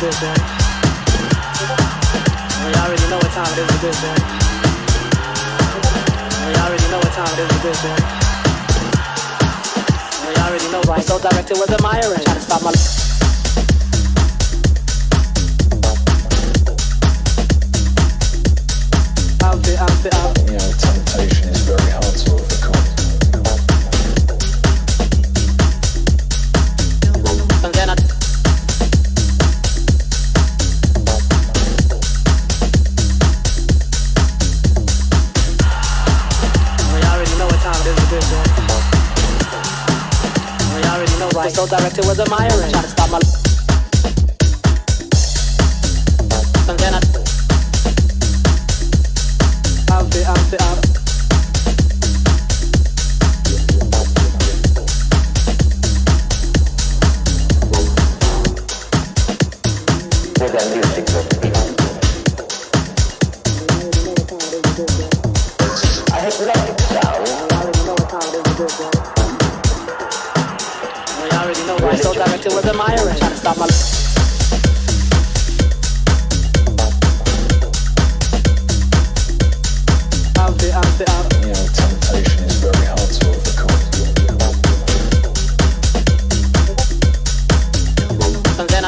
good boy. Well, you already know what time it is, a good boy. Well, you already know what time it is, a good boy. Well, you already know, right? So directed was admiring, trying to stop my. Out. You know, temptation is very hard to overcome. And then well, you already know what time it is, a good boy. Well, you already know, right? So directed was admiring, trying to stop my. And then out. So directed was admiring, trying to stop my. Out. You know, temptation is very hard to overcome. And then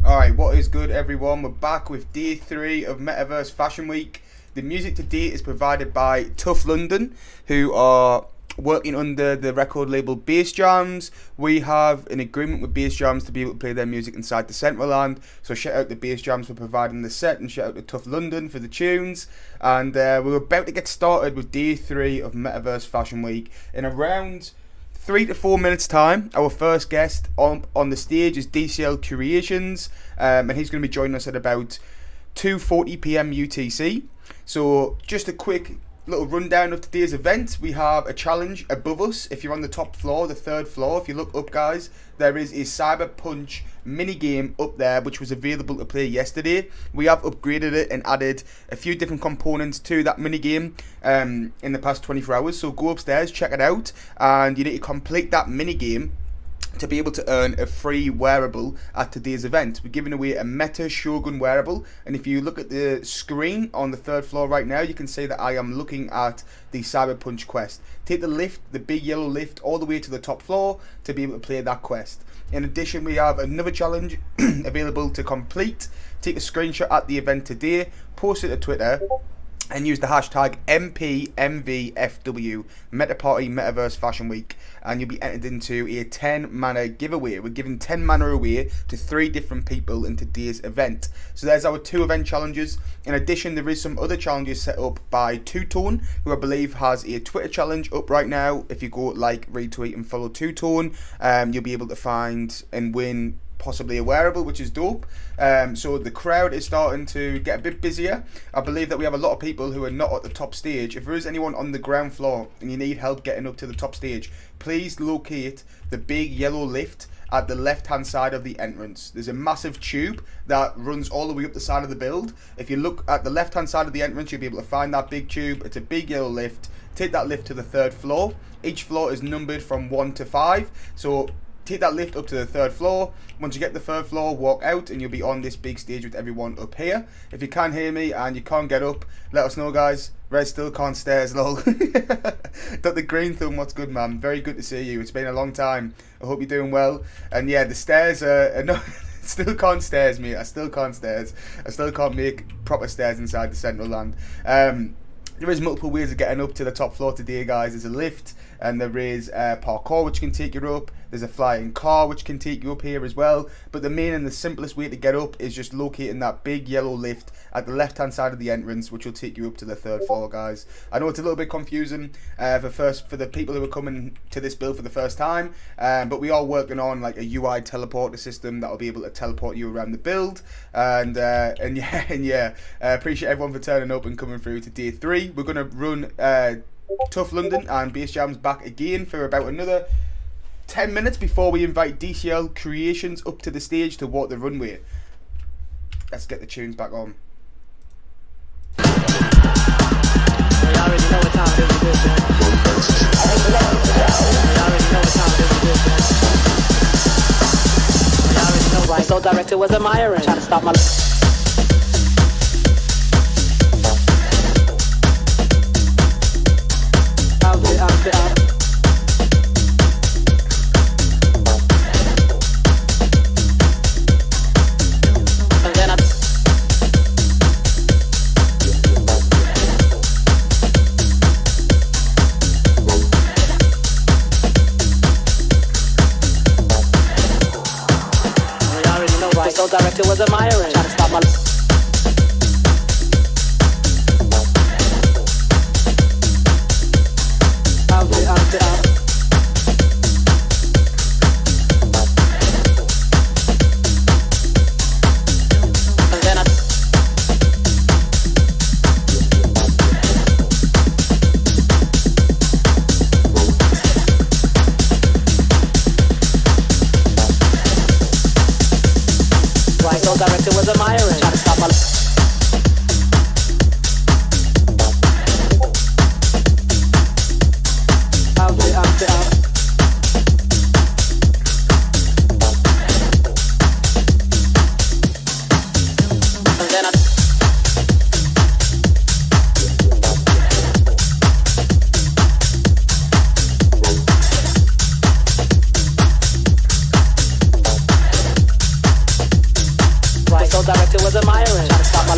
Alright, what is good everyone? We're back with day 3 of Metaverse Fashion Week. The music today is provided by Tough London, who are working under the record label Bass Jams. We have an agreement with Bass Jams to be able to play their music inside the Central Land. So shout out to Bass Jams for providing the set, and shout out to Tough London for the tunes. And we're about to get started with day 3 of Metaverse Fashion Week. In around 3 to 4 minutes time, our first guest on the stage is DCL Creations, and he's going to be joining us at about 2:40 PM UTC. So just a quick little rundown of today's event. We have a challenge above us. If you're on the top floor, the 3rd floor, if you look up guys, there is a Cyber Punch mini game up there which was available to play yesterday. We have upgraded it and added a few different components to that mini game in the past 24 hours. So go upstairs, check it out, and you need to complete that mini game to be able to earn a free wearable at today's event. We're giving away a Meta Shogun wearable, and if you look at the screen on the 3rd floor right now, you can see that I am looking at the Cyber Punch quest. Take the lift, the big yellow lift, all the way to the top floor to be able to play that quest. In addition, we have another challenge available to complete. Take a screenshot at the event today, post it to Twitter, and use the hashtag MPMVFW, Meta Party Metaverse Fashion Week, and you'll be entered into a 10 mana giveaway. We're giving 10 mana away to 3 different people in today's event. So there's our 2 event challenges. In addition, there is some other challenges set up by Two Tone, who I believe has a Twitter challenge up right now. If you go like, retweet and follow Two Tone, you'll be able to find and win possibly a wearable, which is dope. So the crowd is starting to get a bit busier. I believe that we have a lot of people who are not at the top stage. If there is anyone on the ground floor and you need help getting up to the top stage, please locate the big yellow lift at the left hand side of the entrance. There's a massive tube that runs all the way up the side of the build. If you look at the left hand side of the entrance, you'll be able to find that big tube. It's a big yellow lift. Take that lift to the 3rd floor. Each floor is numbered from 1 to 5, so take that lift up to the 3rd floor. Once you get the 3rd floor, walk out and you'll be on this big stage with everyone up here. If you can't hear me and you can't get up, let us know guys. Red still can't stairs, lol. Dr. Green Thumb, what's good man? Very good to see you. It's been a long time. I hope you're doing well. And yeah, the stairs are not Still can't stairs, mate. I still can't stairs. I still can't make proper stairs inside the Central Land. There is multiple ways of getting up to the top floor today, guys. There's a lift, and there is parkour, which can take you up. There's a flying car, which can take you up here as well. But the main and the simplest way to get up is just locating that big yellow lift at the left-hand side of the entrance, which will take you up to the 3rd floor, guys. I know it's a little bit confusing for the people who are coming to this build for the first time, but we are working on like a UI teleporter system that will be able to teleport you around the build. And yeah, appreciate everyone for turning up and coming through to day 3. We're gonna run Tough London and Bass Jams back again for about another 10 minutes before we invite DCL Creations up to the stage to walk the runway. Let's get the tunes back on. You already know what time it is, man. You already know what time it is, man. You already know, right? So director was admiring, trying to stop my... So director was admiring, trying to stop my... Director was admiring, trying to stop my... Director was admiring, trying to stop my...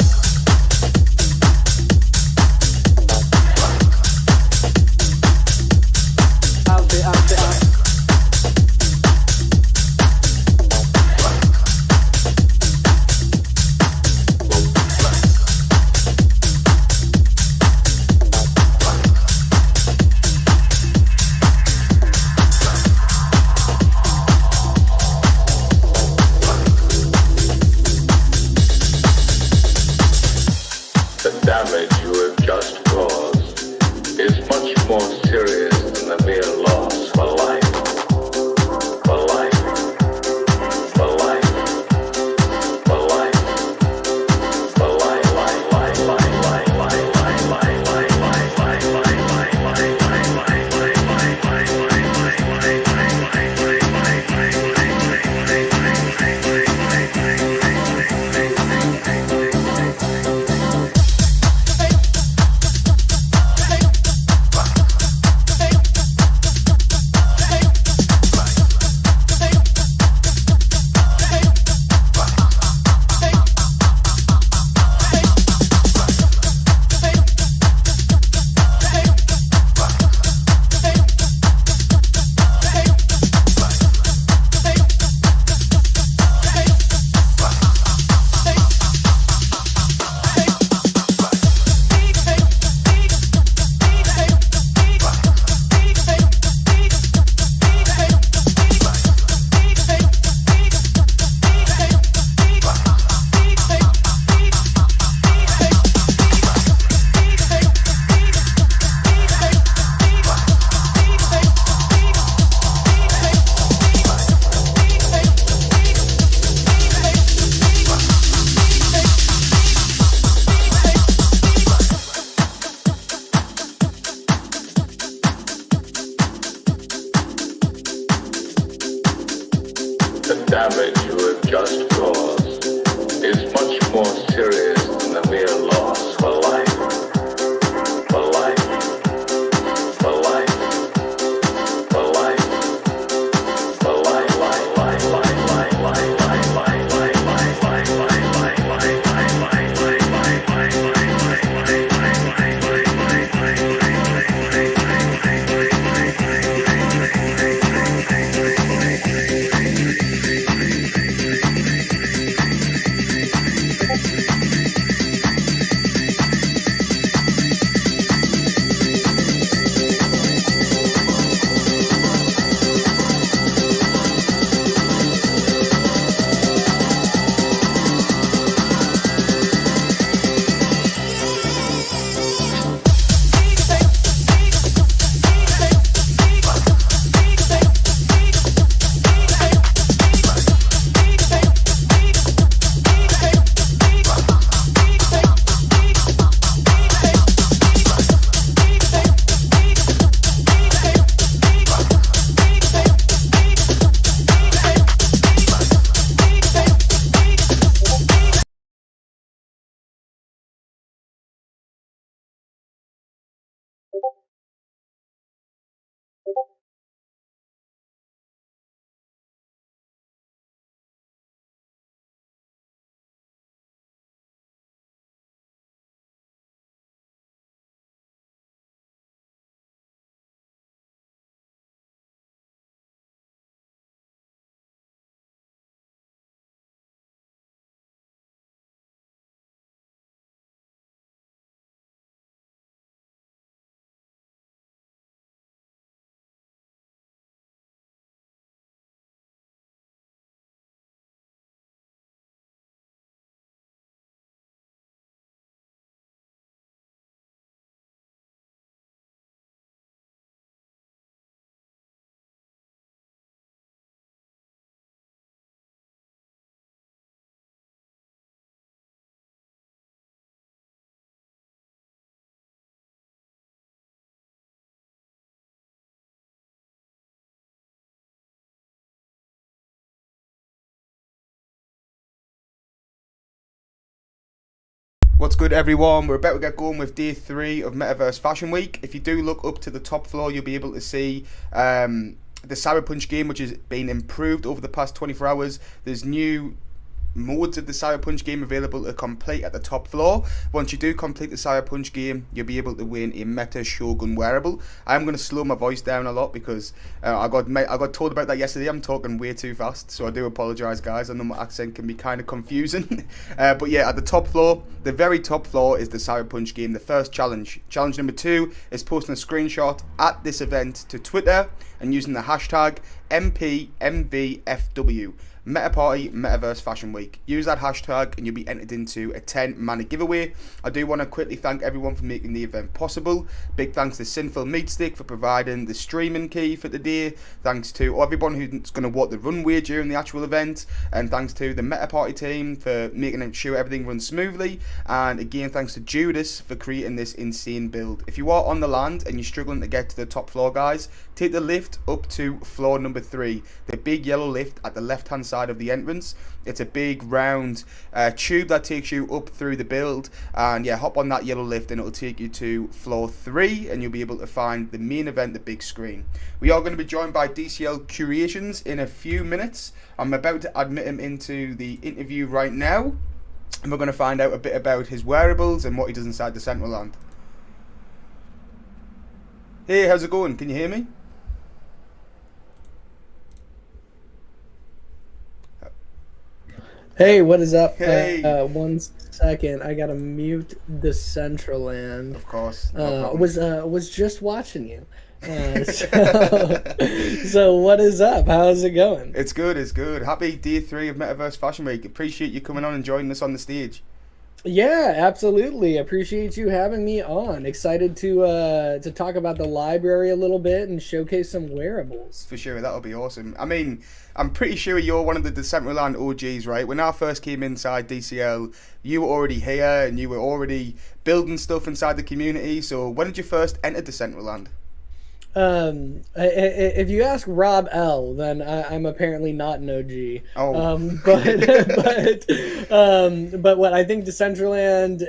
damage you have just caused is much more serious than the mere loss for life. For life. For life. For life. For life. Life. Life. Life. Life. Life. Life. Life. What's good, everyone? We're about to get going with day 3 of Metaverse Fashion Week. If you do look up to the top floor, you'll be able to see the Cyber Punch game, which has been improved over the past 24 hours. There's new modes of the Cyber Punch game available to complete at the top floor. Once you do complete the Cyber Punch game, you'll be able to win a Meta Shogun wearable. I'm going to slow my voice down a lot because I got told about that yesterday. I'm talking way too fast, so I do apologise, guys. I know my accent can be kind of confusing. But yeah, at the top floor, the very top floor is the Cyber Punch game, the first challenge. Challenge number 2 is posting a screenshot at this event to Twitter and using the hashtag MPMVFW. Meta Party Metaverse Fashion Week. Use that hashtag and you'll be entered into a 10-mana giveaway. I do want to quickly thank everyone for making the event possible. Big thanks to Sinful Meatstick for providing the streaming key for the day. Thanks to everyone who's going to walk the runway during the actual event. And thanks to the Meta Party team for making sure everything runs smoothly. And again, thanks to Judas for creating this insane build. If you are on the land and you're struggling to get to the top floor, guys, take the lift up to floor number 3. The big yellow lift at the left-hand side of the entrance. It's a big round tube that takes you up through the build, and yeah, hop on that yellow lift and it'll take you to floor 3 and you'll be able to find the main event, the big screen. We are going to be joined by DCL Curations in a few minutes. I'm about to admit him into the interview right now, and we're going to find out a bit about his wearables and what he does inside the Central Land. Hey, how's it going? Can you hear me? Hey, what is up? Hey. 1 second, I gotta mute the Decentraland. Of course. No problem. Was just watching you. So what is up? How's it going? It's good, it's good. Happy day 3 of Metaverse Fashion Week. Appreciate you coming on and joining us on the stage. Yeah, absolutely. Appreciate you having me on. Excited to talk about the library a little bit and showcase some wearables. For sure, that'll be awesome. I mean, I'm pretty sure you're one of the Decentraland OGs, right? When I first came inside DCL, you were already here and you were already building stuff inside the community. So when did you first enter Decentraland? If you ask Rob L, then I'm apparently not an OG. Oh. But what I think Decentraland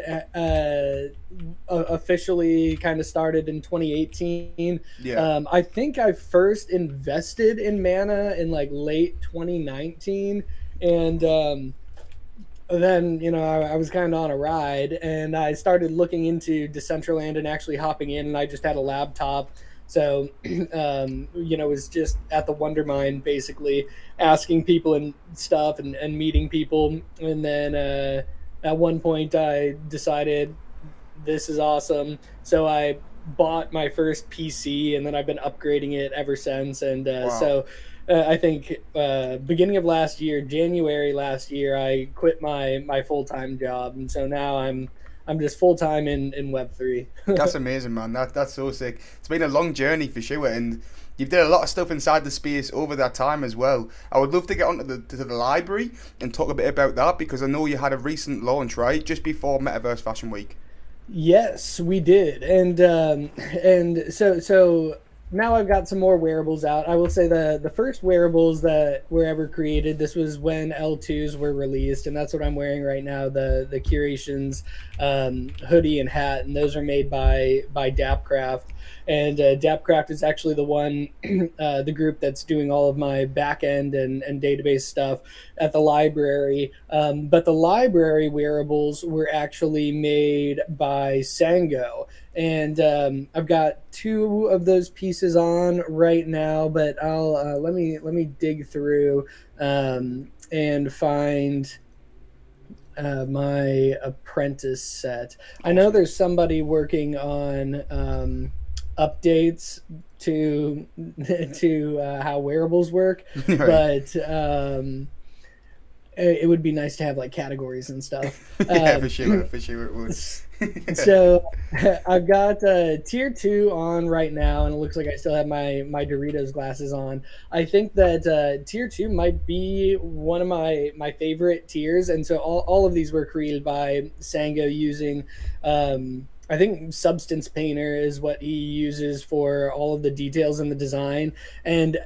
officially kind of started in 2018. Yeah. I think I first invested in Mana in like late 2019, and then I was kind of on a ride, and I started looking into Decentraland and actually hopping in, and I just had a laptop. So, was just at the Wondermind, basically asking people and stuff and meeting people. And then at one point I decided this is awesome. So I bought my first PC, and then I've been upgrading it ever since. And Wow. so I think beginning of last year, January last year, I quit my full-time job. And so now I'm just full-time in Web3. That's amazing, man. That's so sick. It's been a long journey for sure, and you've done a lot of stuff inside the space over that time as well. I would love to get onto the library and talk a bit about that, because I know you had a recent launch, right, just before Metaverse Fashion Week. Yes, we did, and so now I've got some more wearables out. I will say the first wearables that were ever created, this was when L2s were released, and that's what I'm wearing right now, the Curations hoodie and hat, and those are made by Dapcraft. And Dapcraft is actually the one, the group that's doing all of my back end and database stuff at the library. But the library wearables were actually made by Sango. And I've got 2 of those pieces on right now, but I'll let me dig through and find my apprentice set. I know there's somebody working on updates to how wearables work, Right. But it would be nice to have like categories and stuff. Yeah, for sure it would. So I've got tier 2 on right now, and it looks like I still have my Doritos glasses on. I think that tier 2 might be one of my favorite tiers, and so all of these were created by Sango using I think Substance Painter is what he uses for all of the details in the design, and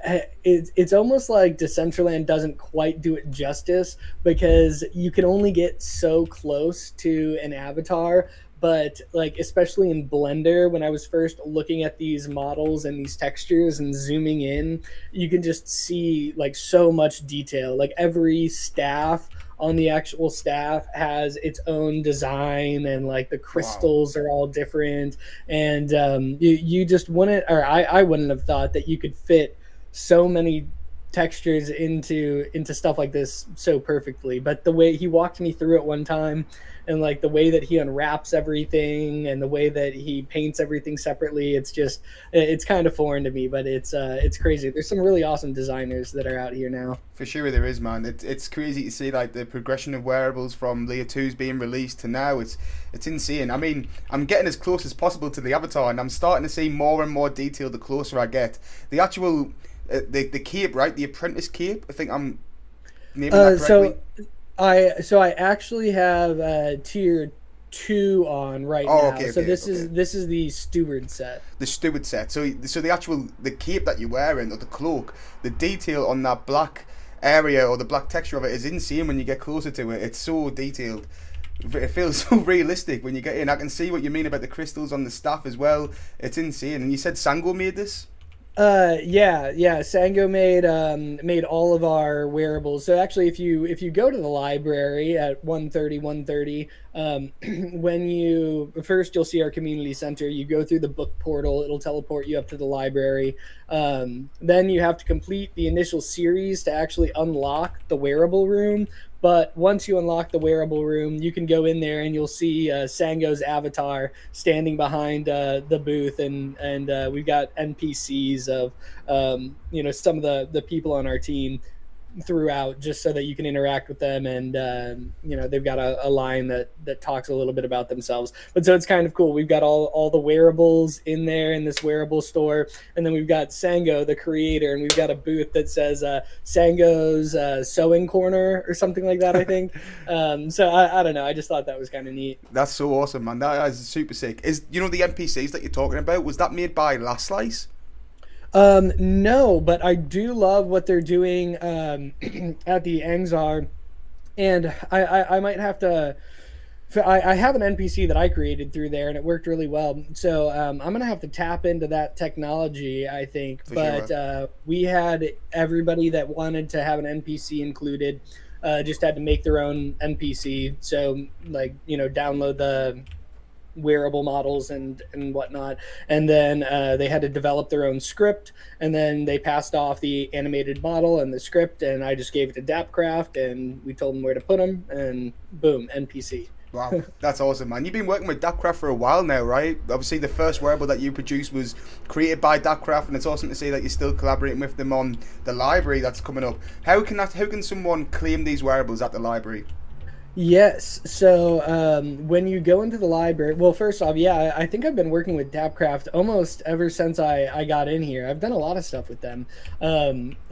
it's almost like Decentraland doesn't quite do it justice because you can only get so close to an avatar. But like especially in Blender, when I was first looking at these models and these textures and zooming in, you can just see like so much detail. Like every staff on the actual staff has its own design, and like the crystals are all different. And you just wouldn't, or I wouldn't have thought that you could fit so many textures into stuff like this so perfectly. But the way he walked me through it one time, and like the way that he unwraps everything and the way that he paints everything separately, it's kind of foreign to me, but it's crazy. There's some really awesome designers that are out here now. For sure there is, man. It's crazy to see like the progression of wearables from Layer 2's being released to now. It's insane. I mean, I'm getting as close as possible to the avatar, and I'm starting to see more and more detail the closer I get. The actual the cape, right? The apprentice cape. I think I'm naming that correctly. So I actually have tier 2 on right now. Okay, so okay. This is the steward set. The steward set. So the actual the cape that you're wearing, or the cloak, the detail on that black area or the black texture of it is insane when you get closer to it. It's so detailed. It feels so realistic when you get in. I can see what you mean about the crystals on the staff as well. It's insane. And you said Sango made this? Yeah. Sango made all of our wearables. So actually, if you go to the library at 130, when you'll see our community center. You go through the book portal. It'll teleport you up to the library. Then you have to complete the initial series to actually unlock the wearable room. But once you unlock the wearable room, you can go in there and you'll see Sango's avatar standing behind the booth, and we've got NPCs of some of the people on our team throughout, just so that you can interact with them. And they've got a line that talks a little bit about themselves. But so it's kind of cool. We've got all the wearables in there in this wearable store, and then we've got Sango the creator, and we've got a booth that says Sango's sewing corner or something like that, I think. So I don't know, I just thought that was kind of neat. That's so awesome, man. That is super sick. Is the NPCs that you're talking about, was that made by Last Slice? No, but I do love what they're doing at the Angzar, and I might have to. I have an NPC that I created through there, and it worked really well. So I'm gonna have to tap into that technology, I think. We had everybody that wanted to have an NPC included just had to make their own NPC. So download the wearable models and whatnot, and then they had to develop their own script, and then they passed off the animated model and the script, and I just gave it to Dapcraft, and we told them where to put them, and boom, NPC. Wow, that's awesome, man. You've been working with Dapcraft for a while now, right? Obviously the first wearable that you produced was created by Dapcraft, and it's awesome to see that you're still collaborating with them on the library that's coming up. How can someone claim these wearables at the library? Yes. So when you go into the library, well, first off, yeah, I think I've been working with Dapcraft almost ever since I got in here. I've done a lot of stuff with them.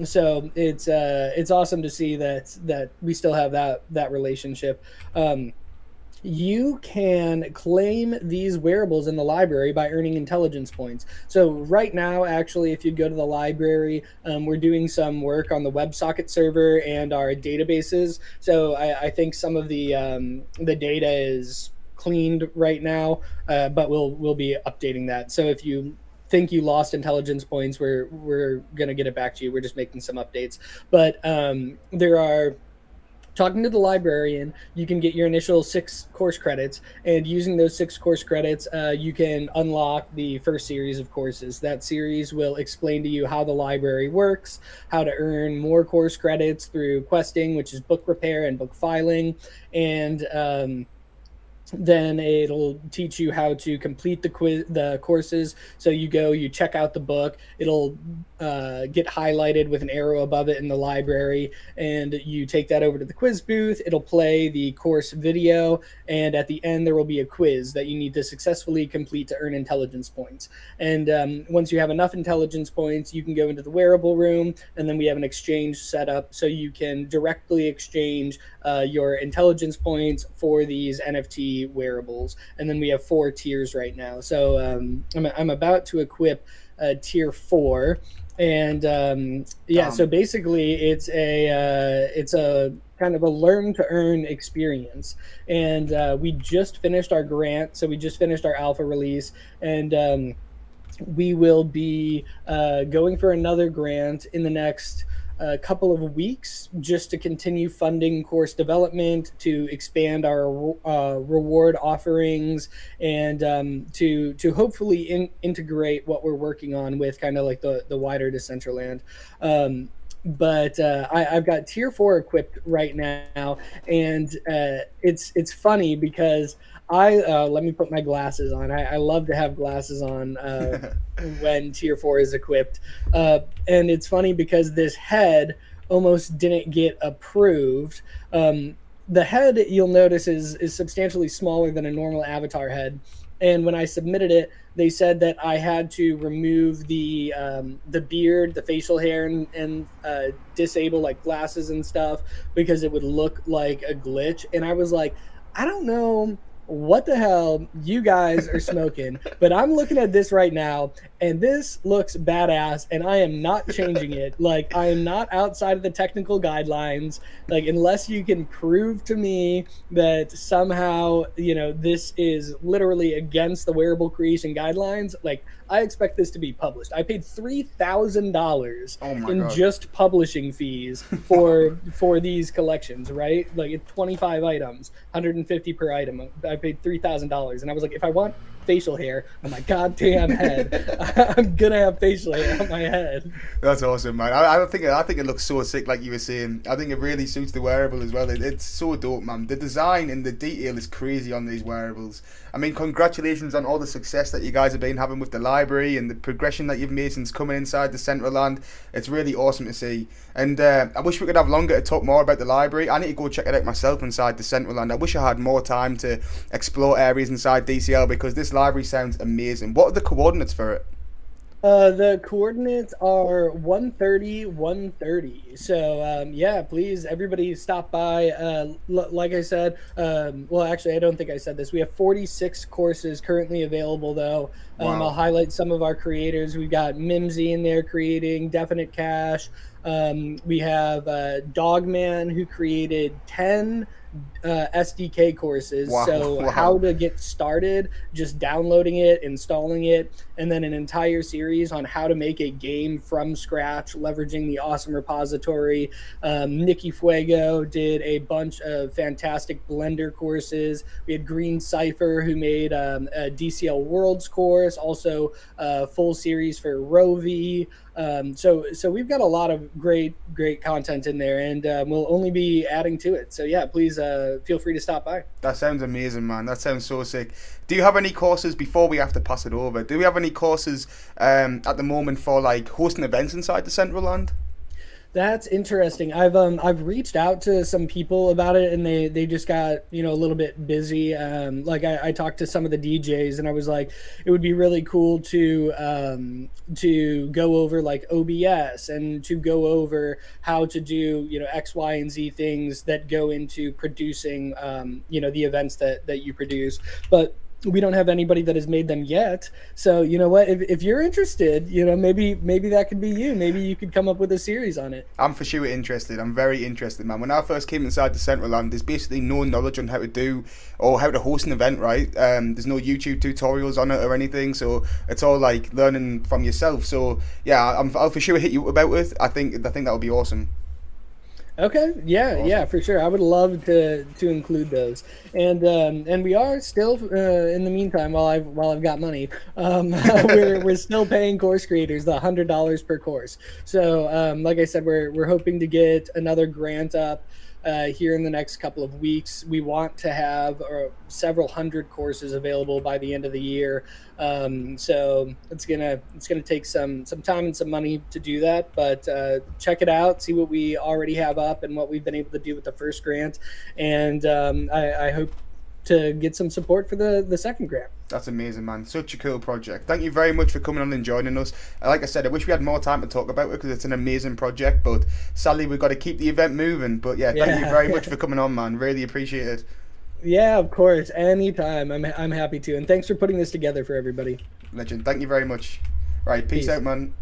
So it's awesome to see that we still have that relationship. You can claim these wearables in the library by earning intelligence points. So right now, actually, if you go to the library, we're doing some work on the WebSocket server and our databases. So I think some of the data is cleaned right now, but we'll be updating that. So if you think you lost intelligence points, we're gonna get it back to you. We're just making some updates. But there are. Talking to the librarian, you can get your initial 6 course credits, and using those 6 course credits, you can unlock the first series of courses. That series will explain to you how the library works, how to earn more course credits through questing, which is book repair and book filing, and then it'll teach you how to complete the courses. So you check out the book, it'll get highlighted with an arrow above it in the library, and you take that over to the quiz booth. It'll play the course video, and at the end there will be a quiz that you need to successfully complete to earn intelligence points. And once you have enough intelligence points, you can go into the wearable room, and then we have an exchange set up so you can directly exchange your intelligence points for these NFT 3 wearables, and then we have 4 tiers right now. So I'm about to equip tier 4, and so basically it's a kind of a learn to earn experience. And we just finished our grant, so we just finished our alpha release, and we will be going for another grant in the next couple of weeks, just to continue funding course development, to expand our reward offerings, and to hopefully integrate what we're working on with kind of like the wider Decentraland. But I've got tier 4 equipped right now, and it's funny because let me put my glasses on. I love to have glasses on when tier 4 is equipped, and it's funny because this head almost didn't get approved. The head, you'll notice, is substantially smaller than a normal avatar head, and when I submitted it, they said that I had to remove the beard, the facial hair, and disable like glasses and stuff because it would look like a glitch. And I was like, I don't know what the hell you guys are smoking, but I'm looking at this right now, and this looks badass, and I am not changing it. Like, I am not outside of the technical guidelines. Like, unless you can prove to me that somehow, this is literally against the wearable creation guidelines, like, I expect this to be published. I paid $3,000 in just publishing fees for these collections, right? Like 25 items, 150 per item. I paid $3,000, and I was like, if I want facial hair on my goddamn head, I'm gonna have facial hair on my head. That's awesome, man. I think it looks so sick, like you were saying. I think it really suits the wearable as well. It's so dope, man. The design and the detail is crazy on these wearables. I mean, congratulations on all the success that you guys have been having with the library and the progression that you've made since coming inside the Decentraland. It's really awesome to see. And I wish we could have longer to talk more about the library. I need to go check it out myself inside the Decentraland. I wish I had more time to explore areas inside DCL, because this library sounds amazing. What are the coordinates for it? The coordinates are 130, 130. So, please, everybody stop by. Like I said, well, actually, I don't think I said this. We have 46 courses currently available, though. Wow. I'll highlight some of our creators. We've got Mimsy in there creating Definite Cash. We have Dogman, who created 10 SDK courses. Wow. So how to get started, just downloading it, installing it, and then an entire series on how to make a game from scratch, leveraging the awesome repository. Nikki Fuego did a bunch of fantastic Blender courses. We had Green Cypher, who made a DCL Worlds course, also a full series for Rovi. So we've got a lot of great content in there, and we'll only be adding to it. So yeah, please feel free to stop by. That sounds amazing, man. That sounds so sick. Do you have any courses, before we have to pass it over, do we have any courses at the moment for like hosting events inside the Decentraland? That's interesting. I've reached out to some people about it, and they just got a little bit busy. Like I talked to some of the DJs, and I was like, it would be really cool to go over like OBS and to go over how to do X, Y, and Z things that go into producing the events that you produce, but we don't have anybody that has made them yet. So you know what, if you're interested, maybe that could be you. Maybe you could come up with a series on it. I'm for sure interested. I'm very interested, man. When I first came inside the Decentraland, there's basically no knowledge on how to do or how to host an event, right? There's no YouTube tutorials on it or anything, so it's all like learning from yourself. So yeah, I'll for sure hit you about it. I think that would be awesome. Okay, yeah, for sure. I would love to include those, and we are still in the meantime, while I've got money, we're still paying course creators the $100 per course. So like I said, we're hoping to get another grant up here in the next couple of weeks. We want to have several hundred courses available by the end of the year. So it's gonna take some time and some money to do that, but check it out, see what we already have up and what we've been able to do with the first grant, and I hope to get some support for the second grant. That's amazing, man. Such a cool project. Thank you very much for coming on and joining us. Like I said, I wish we had more time to talk about it because it's an amazing project, but sadly we've got to keep the event moving. But yeah, thank you very much for coming on, man. Really appreciate it. Yeah, of course. Anytime. I'm happy to. And thanks for putting this together for everybody. Legend. Thank you very much. Right, peace out, man.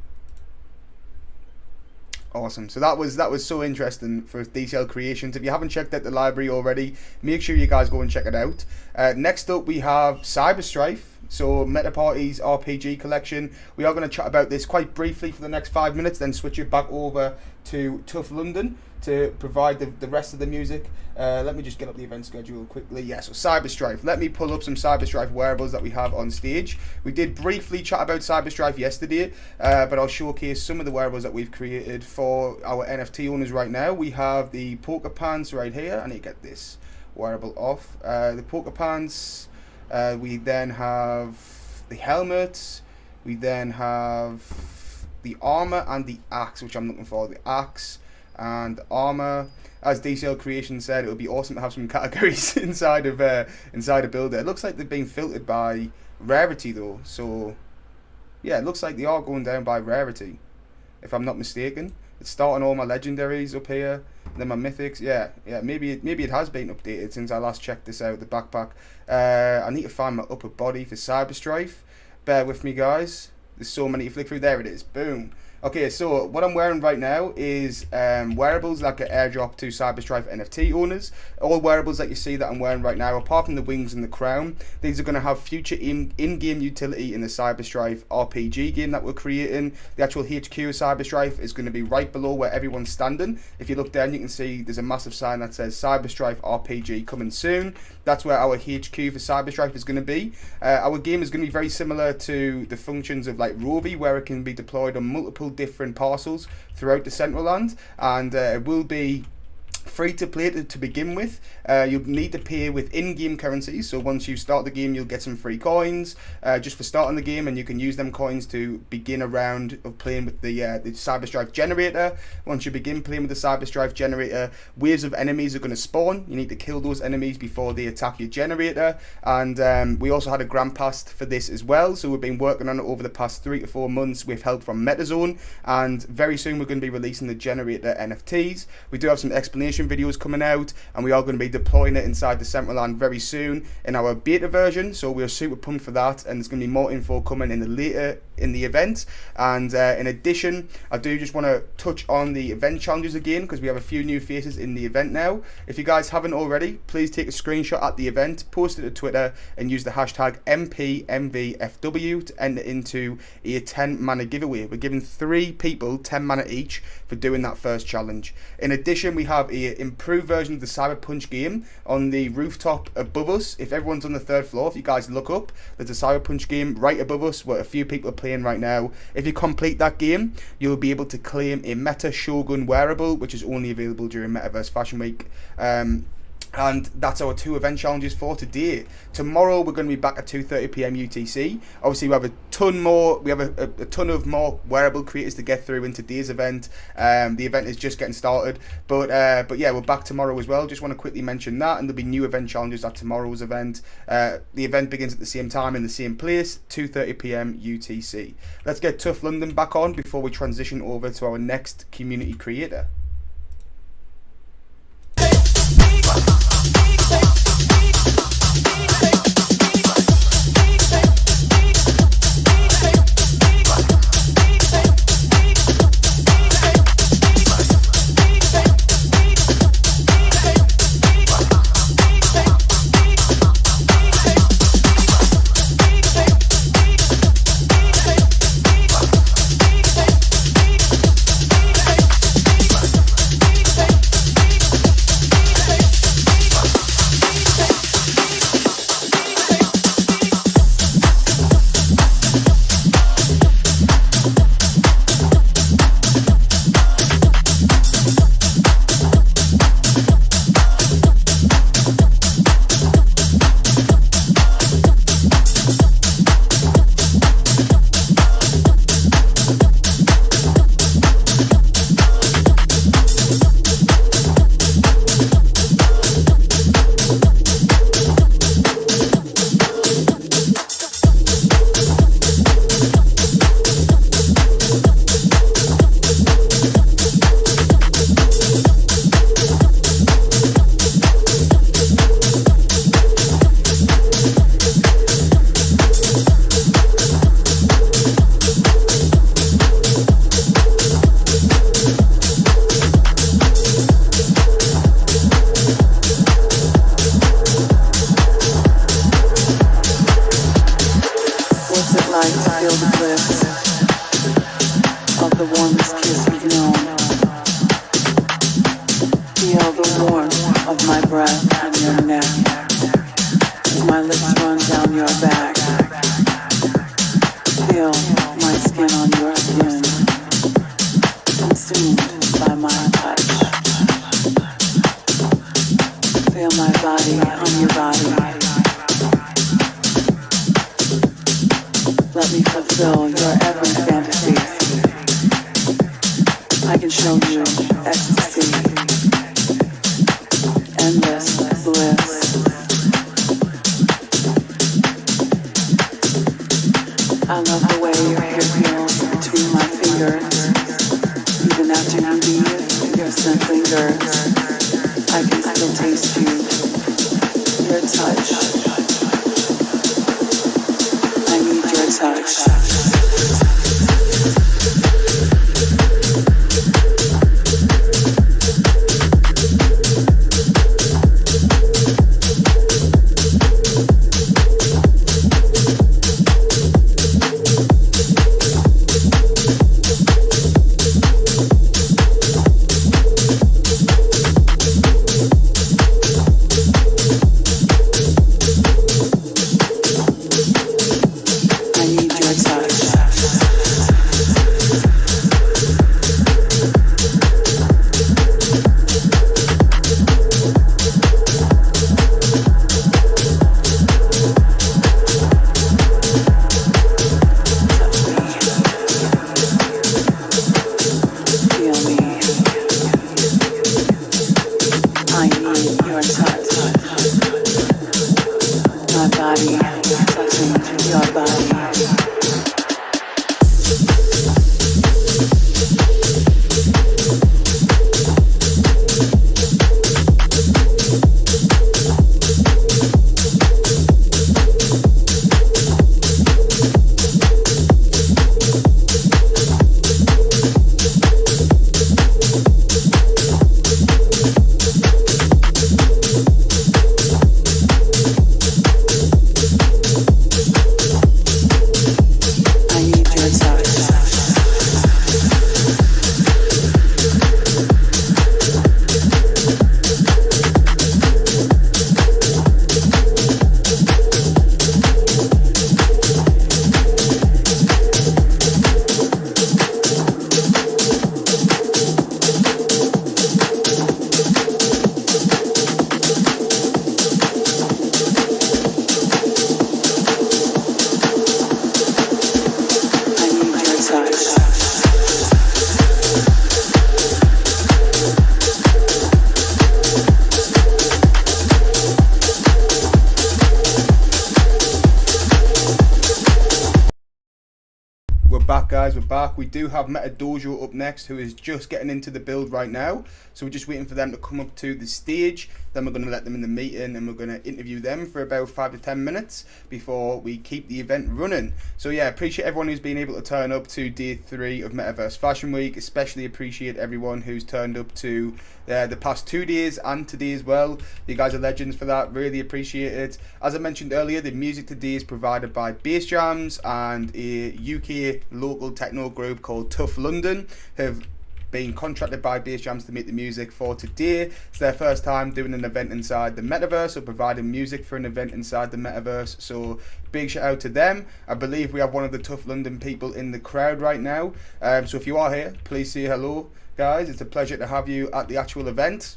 Awesome. So that was so interesting for DCL Creations. If you haven't checked out the library already, make sure you guys go and check it out. Next up, we have Cyberstrife. So Meta Party's RPG collection. We are going to chat about this quite briefly for the next 5 minutes, then switch it back over to Tough London to provide the rest of the music. Let me just get up the event schedule quickly. Yeah, so Cyberstrife. Let me pull up some Cyberstrife wearables that we have on stage. We did briefly chat about Cyberstrife yesterday, but I'll showcase some of the wearables that we've created for our NFT owners right now. We have the Poker Pants right here. I need to get this wearable off. The Poker Pants. We then have the helmet. We then have the armor and the axe, which I'm looking for. The axe and the armor. As DCL Creation said, it would be awesome to have some categories inside of Builder. It looks like they're being filtered by rarity though. So yeah, it looks like they are going down by rarity, if I'm not mistaken. It's starting all my legendaries up here, then my mythics. Yeah, maybe it has been updated since I last checked this out. The backpack. I need to find my upper body for Cyberstrife. Bear with me, guys. There's so many to flick through. There it is. Boom. Okay, so what I'm wearing right now is wearables that get airdropped to Cyberstrife NFT owners. All wearables that you see that I'm wearing right now, apart from the wings and the crown, these are going to have future in-game utility in the Cyberstrife RPG game that we're creating. The actual HQ of Cyberstrife is going to be right below where everyone's standing. If you look down, you can see there's a massive sign that says Cyberstrife RPG coming soon. That's where our HQ for Cyberstrife is going to be. Our game is going to be very similar to the functions of like Rovi, where it can be deployed on multiple different parcels throughout the Central Land, and it will be free to play to begin with. You'll need to pay with in-game currencies, so once you start the game you'll get some free coins just for starting the game, and you can use them coins to begin a round of playing with the Cyberstrife generator. Once you begin playing with the Cyberstrife generator, waves of enemies are going to spawn. You need to kill those enemies before they attack your generator, and we also had a grand pass for this as well, so we've been working on it over the past 3 to 4 months with help from MetaZone, and very soon we're going to be releasing the generator NFTs. We do have some explanation videos coming out, and we are going to be deploying it inside the Central Land very soon in our beta version, so we're super pumped for that, and there's going to be more info coming in later in the event. And in addition, I do just want to touch on the event challenges again, because we have a few new faces in the event now. If you guys haven't already, please take a screenshot at the event, post it to Twitter, and use the hashtag MPMVFW to enter into a 10 mana giveaway. We're giving 3 people 10 mana each for doing that first challenge. In addition, we have a improved version of the Cyberpunch game on the rooftop above us. If everyone's on the 3rd floor, if you guys look up, there's a Cyberpunch game right above us where a few people are playing right now. If you complete that game, you'll be able to claim a Meta Shogun wearable, which is only available during Metaverse Fashion Week. And that's our 2 event challenges for today. Tomorrow we're going to be back at 2:30 PM UTC. Obviously we have a ton more. We have a ton of more wearable creators to get through in today's event. The event is just getting started, but yeah, we're back tomorrow as well. Just want to quickly mention that, and there'll be new event challenges at tomorrow's event. The event begins at the same time in the same place, 2:30 PM UTC. Let's get Tough London back on before we transition over to our next community creator. Feel the warmth of my breath on your neck. My lips run down your back. Feel my skin on your skin. Consumed by my touch. Feel my body on your body. Let me fulfill your every fantasy. I can show you ecstasy. Endless bliss. I love the way your hair feels between my fingers. Even after you leave, your scent lingers. I can still taste you, your touch. I need your touch. We're back. We do have Meta Dojo up next, who is just getting into the build right now. So we're just waiting for them to come up to the stage. Then we're going to let them in the meeting and we're going to interview them for about 5 to 10 minutes before we keep the event running. So yeah, appreciate everyone who's been able to turn up to day 3 of Metaverse Fashion Week. Especially appreciate everyone who's turned up to the past 2 days and today as well. You guys are legends for that. Really appreciate it. As I mentioned earlier, the music today is provided by Bass Jams and a UK local techno group called Tough London, have been contracted by Bass Jams to make the music for today. It's their first time doing an event inside the Metaverse, or providing music for an event inside the Metaverse. So big shout out to them. I believe we have one of the Tough London people in the crowd right now. So if you are here, please say hello, guys. It's a pleasure to have you at the actual event.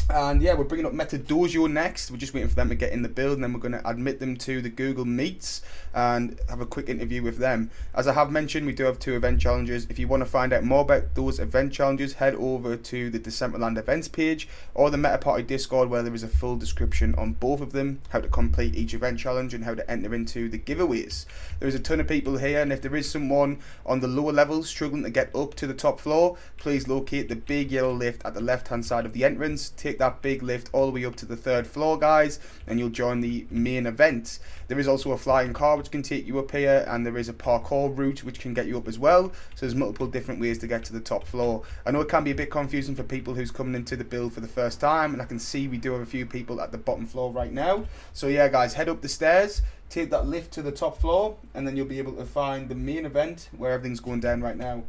And yeah, we're bringing up Meta Dojo next. We're just waiting for them to get in the build, and then we're going to admit them to the Google Meets and have a quick interview with them. As I have mentioned, we do have 2 event challenges. If you want to find out more about those event challenges, head over to the Decentraland events page or the Meta Party Discord, where there is a full description on both of them, how to complete each event challenge and how to enter into the giveaways. There is a ton of people here, and if there is someone on the lower levels struggling to get up to the top floor, please locate the big yellow lift at the left hand side of the entrance. Take that big lift all the way up to the 3rd floor, guys, and you'll join the main event. There is also a flying car which can take you up here, and there is a parkour route which can get you up as well. So there's multiple different ways to get to the top floor. I know it can be a bit confusing for people who's coming into the build for the first time, and I can see we do have a few people at the bottom floor right now. So yeah, guys, head up the stairs, take that lift to the top floor, and then you'll be able to find the main event where everything's going down right now.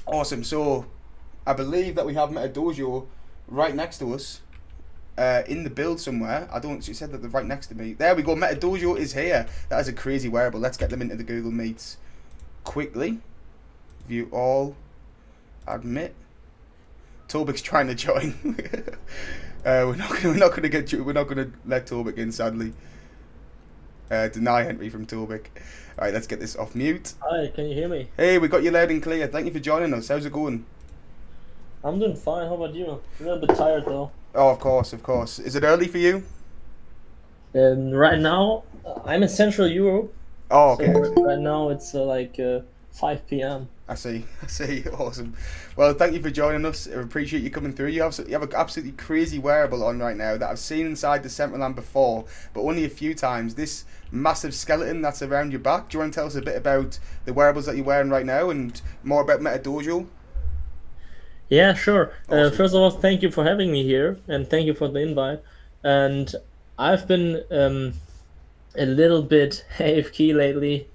Awesome. So I believe that we have Meta Dojo right next to us. In the build somewhere. I don't. She said that they're right next to me. There we go. MetaDojo is here. That is a crazy wearable. Let's get them into the Google Meets quickly. View all. Admit. Tobik's trying to join. We're not gonna let Tobik in, sadly. Deny entry from Tobik. All right, let's get this off mute. Hi, can you hear me? Hey, we got you loud and clear. Thank you for joining us. How's it going? I'm doing fine. How about you? A little bit tired though. Oh, of course, of course. Is it early for you? Right now, I'm in Central Europe. Oh, okay. So right now it's 5 p.m. I see. Awesome. Well, thank you for joining us. I appreciate you coming through. You have an absolutely crazy wearable on right now that I've seen inside the Centraland before, but only a few times. This massive skeleton that's around your back. Do you want to tell us a bit about the wearables that you're wearing right now and more about MetaDojo? Yeah, sure. Awesome. First of all, thank you for having me here, and thank you for the invite. And I've been a little bit AFK lately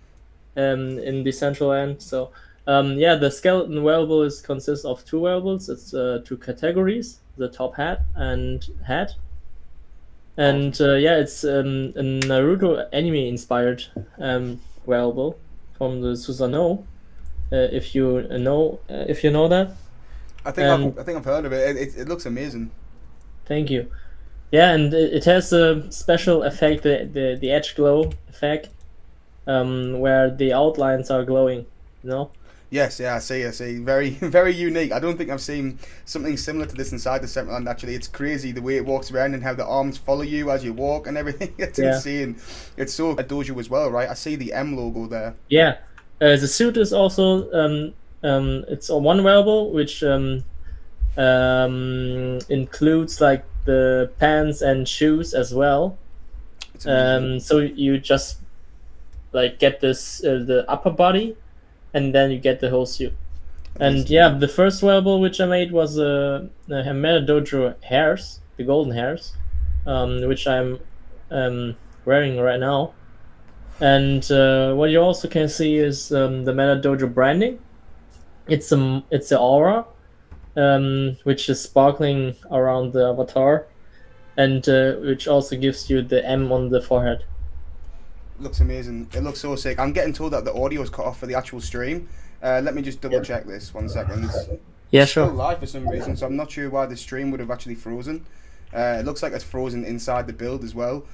in Decentraland. So the skeleton wearable consists of two wearables. It's two categories: the top hat and head. And it's a Naruto anime inspired wearable from the Susanoo. If you know that. I think I've heard of it. It looks amazing. Thank you. Yeah, and it has a special effect, the edge glow effect, where the outlines are glowing. You know. Yes, yeah, I see. Very, very unique. I don't think I've seen something similar to this inside the Centraland, actually. It's crazy the way it walks around and how the arms follow you as you walk and everything. It's insane. It's so a dojo as well, right? I see the M logo there. Yeah. The suit is also, it's a one wearable, which includes like the pants and shoes as well. So you just like get this, the upper body, and then you get the whole suit. And yeah, the first wearable which I made was a MetaDojo hairs, the golden hairs, which I'm wearing right now. And what you also can see is the MetaDojo branding. It's the aura, which is sparkling around the avatar, and which also gives you the M on the forehead. Looks amazing. It looks so sick. I'm getting told that the audio is cut off for the actual stream. Let me just double check this 1 second. Yeah, It's still sure. live for some reason, so I'm not sure why the stream would have actually frozen. It looks like it's frozen inside the build as well.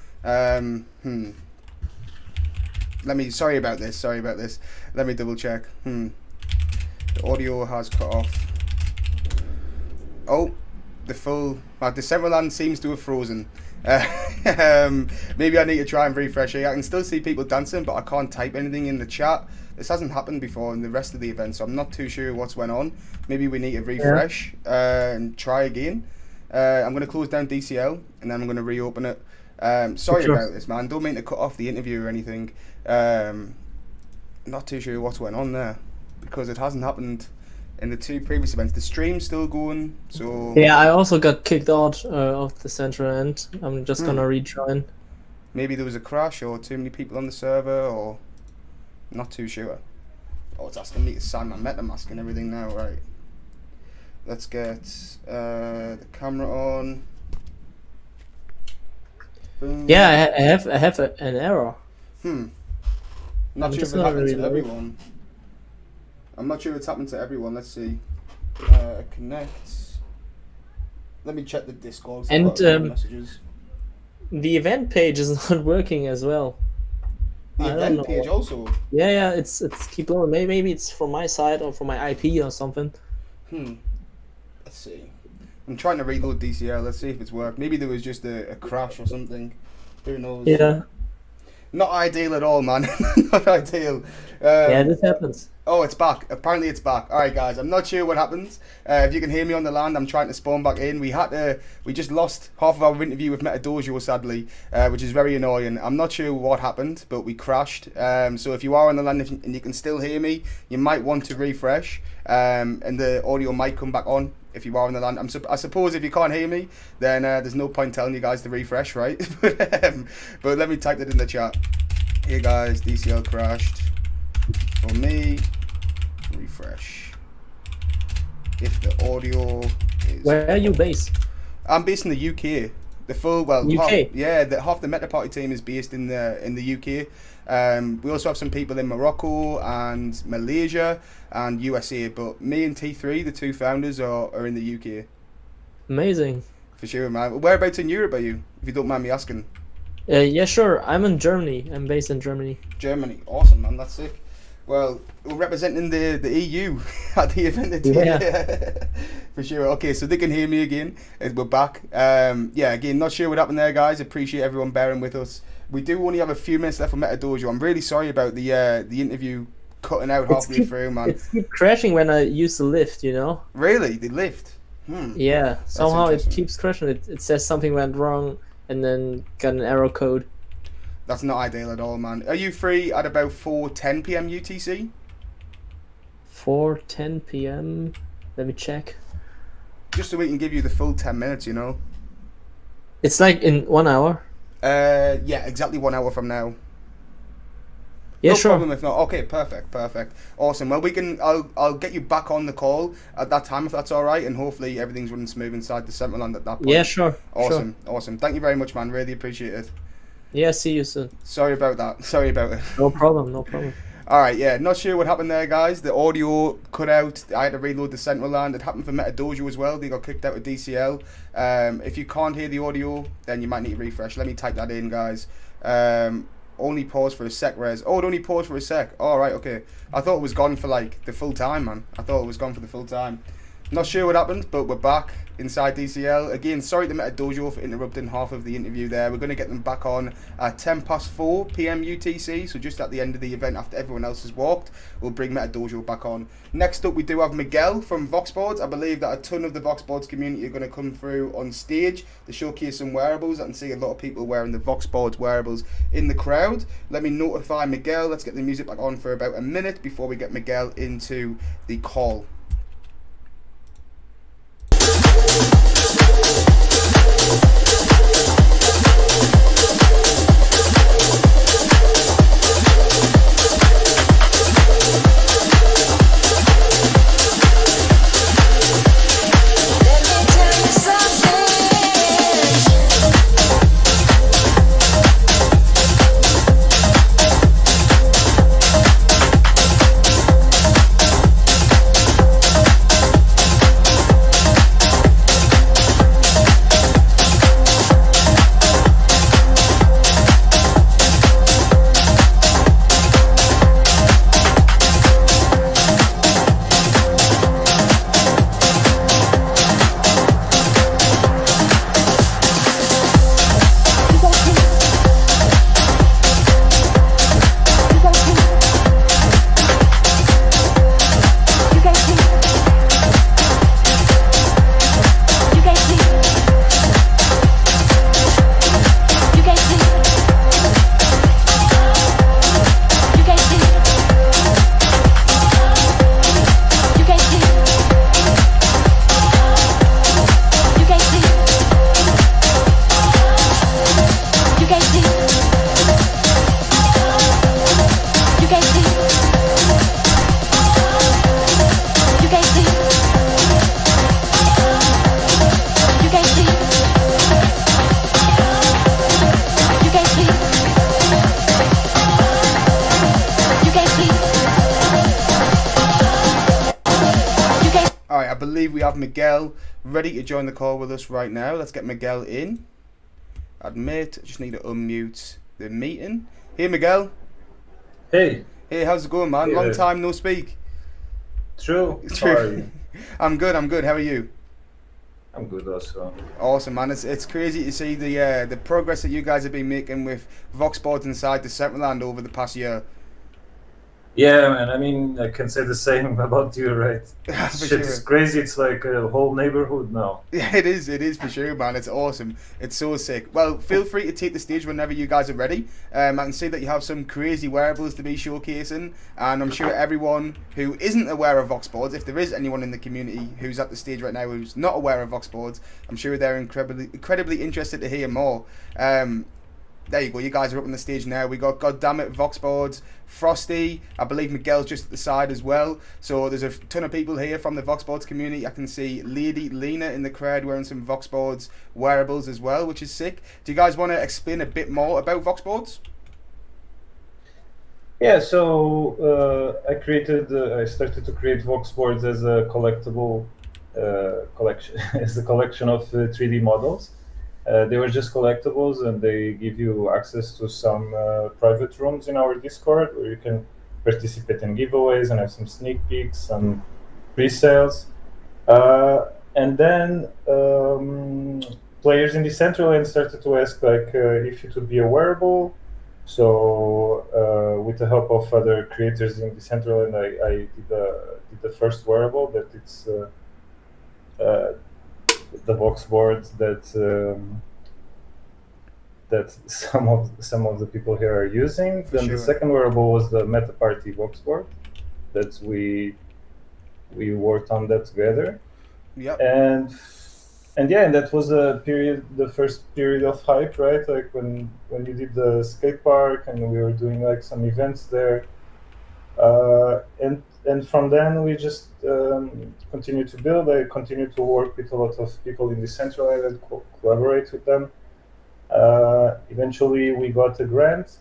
Sorry about this. Let me double check. The audio has cut off. Oh, the Centraland seems to have frozen. Maybe I need to try and refresh it. I can still see people dancing, but I can't type anything in the chat. This hasn't happened before in the rest of the event, so I'm not too sure what's went on. Maybe we need to refresh and try again. I'm going to close down DCL and then I'm going to reopen it. Sorry about this, man. Don't mean to cut off the interview or anything. Not too sure what's went on there because it hasn't happened in the two previous events. The stream's still going, so Yeah, I also got kicked out of the central end. I'm just gonna rejoin. maybe there was a crash or too many people on the server, or not too sure. Oh, it's asking me to sign my MetaMask and everything now, right? Let's get the camera on. Boom. Yeah, I have an error. Not I'm sure if just it not happened really to low. everyone. I'm not sure if it's happened to everyone. Let's see. Connect. Let me check the Discord. So I've And, got a lot of messages. The event page is not working as well. The I don't event know. page also. Yeah, it's keep blowing. Maybe it's from my side or from my IP or something. Let's see. I'm trying to reload DCL. Let's see if it's worked. Maybe there was just a crash or something. Who knows? Yeah. Not ideal at all, man. Not ideal. Yeah, this happens. Oh, it's back. Apparently it's back. Alright guys, I'm not sure what happens. If you can hear me on the land, I'm trying to spawn back in. We just lost half of our interview with MetaDojo, sadly, which is very annoying. I'm not sure what happened, but we crashed. So if you are on the land and you can still hear me, you might want to refresh, and the audio might come back on if you are on the land. I suppose if you can't hear me, then there's no point telling you guys to refresh, right? But let me type that in the chat. Hey guys, DCL crashed. For me, refresh. If the audio is... Where are you based? I'm based in the UK. The full UK? half the Meta Party team is based in the UK. We also have some people in Morocco and Malaysia and USA, but me and T3, the two founders, are in the UK. Amazing. For sure, man. Whereabouts in Europe are you, if you don't mind me asking? Yeah, sure. I'm in Germany. I'm based in Germany. Germany. Awesome, man. That's sick. Well, we're representing the EU at the event today. Yeah. For sure. Okay, so they can hear me again. We're back. Yeah, again, not sure what happened there, guys. Appreciate everyone bearing with us. We do only have a few minutes left for Meta Dojo. I'm really sorry about the interview cutting out halfway through, man. It's keep crashing when I use the lift, you know? Really? The lift? Yeah, somehow it interesting. keeps crashing. It says something went wrong and then got an error code. That's not ideal at all, man. Are you free at about 4:10 p.m. UTC? 4:10 p.m. Let me check. Just so we can give you the full 10 minutes, you know? It's like in 1 hour. Yeah, exactly 1 hour from now. Yeah, No sure. problem if not. Okay, perfect. Awesome. Well, I'll get you back on the call at that time if that's all right, and hopefully everything's running smooth inside the Central Land at that point. Yeah, sure. Awesome, Sure. awesome. Thank you very much, man. Really appreciate it. Yeah, see you soon. Sorry about that. Sorry about it. No problem, no problem. All right, yeah. Not sure what happened there, guys. The audio cut out. I had to reload the Central Land. It happened for Meta Dojo as well. They got kicked out of DCL. If you can't hear the audio, then you might need to refresh. Let me type that in, guys. Only pause for a sec, Rez. Oh, it only paused for a sec. All right, okay. I thought it was gone for like the full time, man. I thought it was gone for the full time. Not sure what happened, but we're back inside DCL. Again, sorry to Meta Dojo for interrupting half of the interview there. We're going to get them back on at 4:10 p.m. UTC, so just at the end of the event after everyone else has walked, we'll bring Meta Dojo back on. Next up, we do have Miguel from Voxboards. I believe that a ton of the Voxboards community are going to come through on stage to showcase some wearables. I can see a lot of people wearing the Voxboards wearables in the crowd. Let me notify Miguel. Let's get the music back on for about a minute before we get Miguel into the call. I believe we have Miguel ready to join the call with us right now. Let's get Miguel in. Admit, just need to unmute the meeting. Hey Miguel. Hey. Hey, how's it going, man? Hey, Long time no speak. True. True. How are you? I'm good. How are you? I'm good also. Awesome, man. It's crazy to see the progress that you guys have been making with Voxboards inside the Central Land over the past year. Yeah, man. I mean, I can say the same about you, right? For Shit sure. is crazy. It's like a whole neighborhood now. Yeah, it is for sure, man. It's awesome. It's so sick. Well, feel free to take the stage whenever you guys are ready. I can see that you have some crazy wearables to be showcasing, and I'm sure everyone who isn't aware of Voxboards, if there is anyone in the community who's at the stage right now who's not aware of Voxboards, I'm sure they're incredibly interested to hear more. there you go. You guys are up on the stage now. We got Goddammit, Voxboards, Frosty. I believe Miguel's just at the side as well. So there's a ton of people here from the Voxboards community. I can see Lady Lena in the crowd wearing some Voxboards wearables as well, which is sick. Do you guys want to explain a bit more about Voxboards? Yeah, so I started to create Voxboards as a collectible collection, as a collection of 3D models. They were just collectibles, and they give you access to some private rooms in our Discord where you can participate in giveaways and have some sneak peeks, some pre-sales. And then players in Decentraland started to ask if it would be a wearable. So with the help of other creators in Decentraland, I did the first wearable that it's the Voxboard that some of the people here are using. Then sure. The second wearable was the Meta Party Voxboard that we worked on that together. Yep. And that was the first period of hype, right? Like when you did the skate park and we were doing like some events there. And from then we just continued to build. I continued to work with a lot of people in Decentraland and collaborate with them. Eventually we got a grant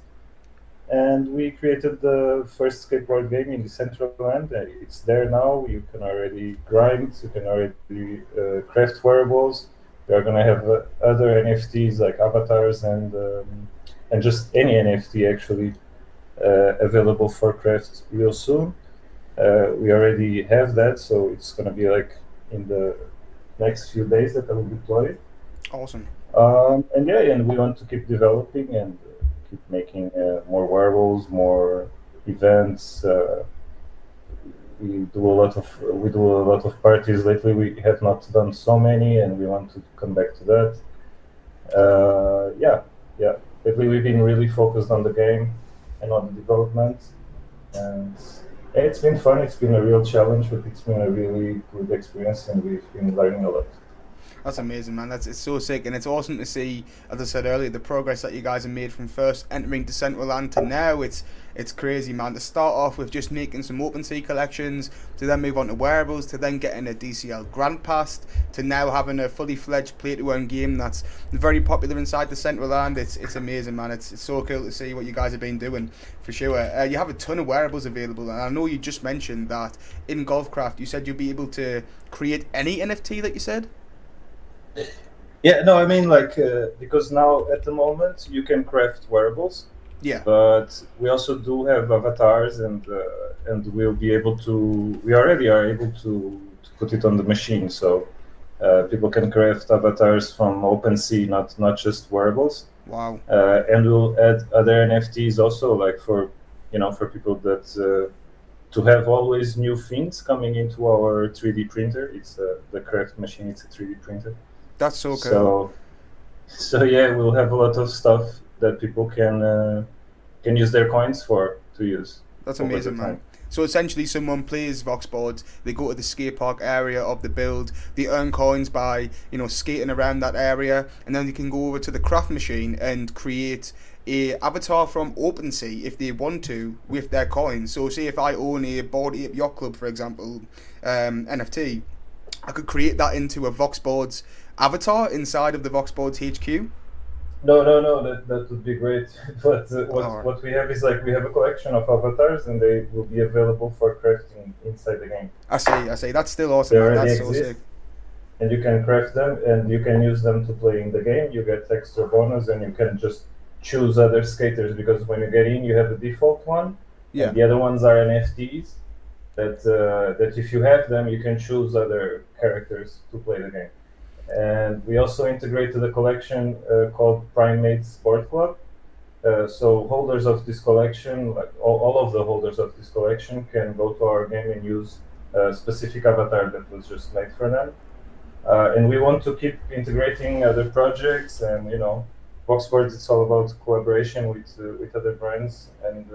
and we created the first skateboard game in Decentraland. It's there now. You can already grind, you can already craft wearables. We are going to have other NFTs like avatars and just any NFT actually available for craft real soon. We already have that, so it's going to be like in the next few days that I will deploy it. Awesome. And we want to keep developing and keep making more wearables, more events. We do a lot of parties lately. We have not done so many, and we want to come back to that. Lately we've been really focused on the game and on the development, and it's been fun. It's been a real challenge, but it's been a really good experience, and we've been learning a lot. That's amazing, man. It's so sick, and it's awesome to see, as I said earlier, the progress that you guys have made from first entering Decentraland to now. It's crazy, man. To start off with just making some OpenSea collections, to then move on to wearables, to then getting a DCL Grand Pass, to now having a fully fledged play-to-earn game that's very popular inside Decentraland. It's amazing, man. It's so cool to see what you guys have been doing, for sure. You have a ton of wearables available, and I know you just mentioned that in Golfcraft you said you'll be able to create any NFT that you said. Yeah, no, I mean because now at the moment you can craft wearables. Yeah. But we also do have avatars, and we'll be able to. We already are able to put it on the machine, so people can craft avatars from OpenSea, not just wearables. Wow. And we'll add other NFTs also, like for people that to have always new things coming into our 3D printer. It's the craft machine. It's a 3D printer. That's so cool. So yeah, we'll have a lot of stuff that people can use their coins to use. That's amazing, man. So essentially, someone plays Voxboards, they go to the skate park area of the build, they earn coins by skating around that area, and then they can go over to the craft machine and create a avatar from OpenSea if they want to with their coins. So say if I own a Bored Ape Yacht Club, for example, NFT, I could create that into a Voxboards avatar inside of the Voxboards HQ. No, that would be great. But what we have is we have a collection of avatars, and they will be available for crafting inside the game. I see. That's still awesome. They already That's so exist, sick. and you can craft them, and you can use them to play in the game. You get extra bonus, and you can just choose other skaters, because when you get in, you have the default one. Yeah. And the other ones are NFTs. That if you have them, you can choose other characters to play the game. And we also integrated a collection called Primate Sport Club. So holders of this collection, like all of the holders of this collection, can go to our game and use a specific avatar that was just made for them. And we want to keep integrating other projects, and Voxboards, it's all about collaboration with other brands, and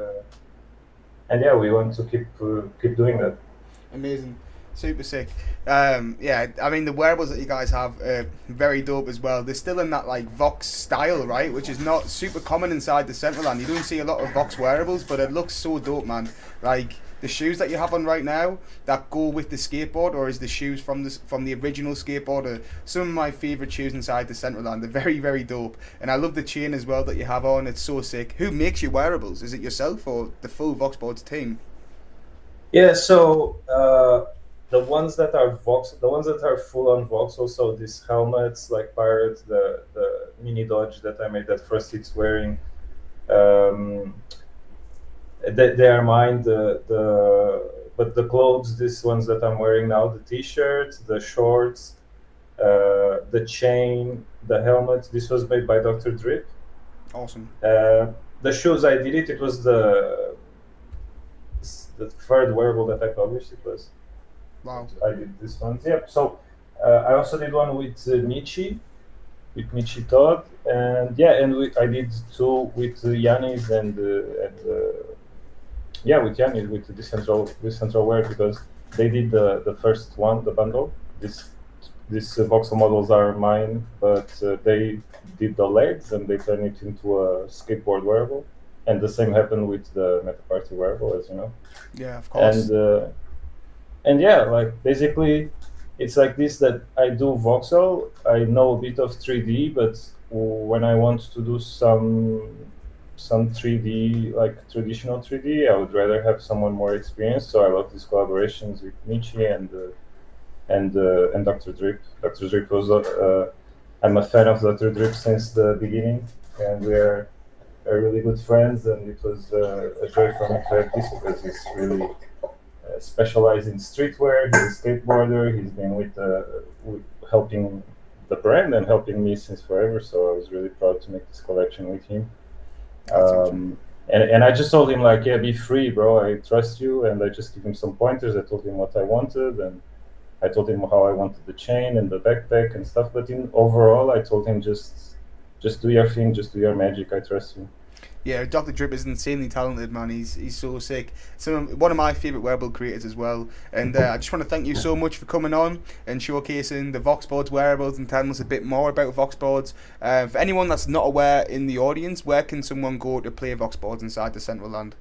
yeah, we want to keep doing that. Amazing. Super sick. Yeah, I mean the wearables that you guys have are very dope as well. They're still in that like Vox style, right? Which is not super common inside the Centraland. You don't see a lot of Vox wearables, but it looks so dope, man. Like the shoes that you have on right now that go with the skateboard, or is the shoes from the original skateboard, are some of my favorite shoes inside the Centraland. They're very, very dope, and I love the chain as well that you have on. It's so sick. Who makes your wearables? Is it yourself or the full Voxboards team? Yeah, so the ones that are full on Vox, also these helmets like Pirate, the mini Dodge that I made that first hits wearing, they are mine. But the clothes, these ones that I'm wearing now, the t-shirts, the shorts, the chain, the helmet, this was made by Dr. Drip. Awesome. The shoes, I did it. It was the third wearable that I published. It was. Wow. I did this one. Yep. So I also did one with Michi Todd, and I did two with Yanis and with Yanis with the Decentral Wear, because they did the first one, the bundle. These voxel models are mine, but they did the legs and they turned it into a skateboard wearable, and the same happened with the Meta Party wearable, as you know. Yeah, of course. And yeah, like basically, it's like this that I do voxel. I know a bit of 3D, but when I want to do some 3D, like traditional 3D, I would rather have someone more experienced. So I love these collaborations with Michi and Dr. Drip. Dr. Drip was I'm a fan of Dr. Drip since the beginning, and we are really good friends. And it was a joy for me to have this, because he's really specialized in streetwear. He's a skateboarder. He's been with helping the brand and helping me since forever. So I was really proud to make this collection with him. And I just told him, like, yeah, be free, bro. I trust you. And I just gave him some pointers. I told him what I wanted, and I told him how I wanted the chain and the backpack and stuff. But overall, I told him just do your thing, just do your magic. I trust you. Yeah, Dr. Drip is insanely talented, man. He's so sick. One of my favourite wearable creators as well. And I just want to thank you so much for coming on and showcasing the Voxboards wearables and telling us a bit more about Voxboards. For anyone that's not aware in the audience, where can someone go to play Voxboards inside the Centraland?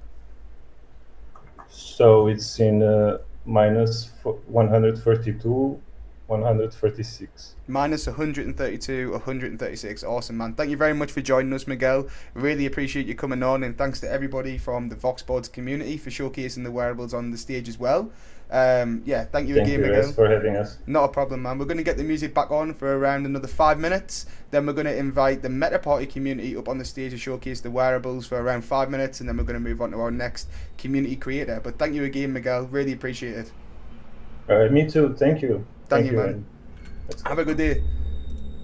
So it's in minus 132, 136. Minus 132, 136. Awesome, man. Thank you very much for joining us, Miguel. Really appreciate you coming on, and thanks to everybody from the Voxboards community for showcasing the wearables on the stage as well. Thank you again, Miguel. Thanks for having us. Not a problem, man. We're going to get the music back on for around another 5 minutes. Then we're going to invite the Meta Party community up on the stage to showcase the wearables for around 5 minutes, and then we're going to move on to our next community creator. But thank you again, Miguel. Really appreciate it. Me too. Thank you. Thank you, man. Have a good day.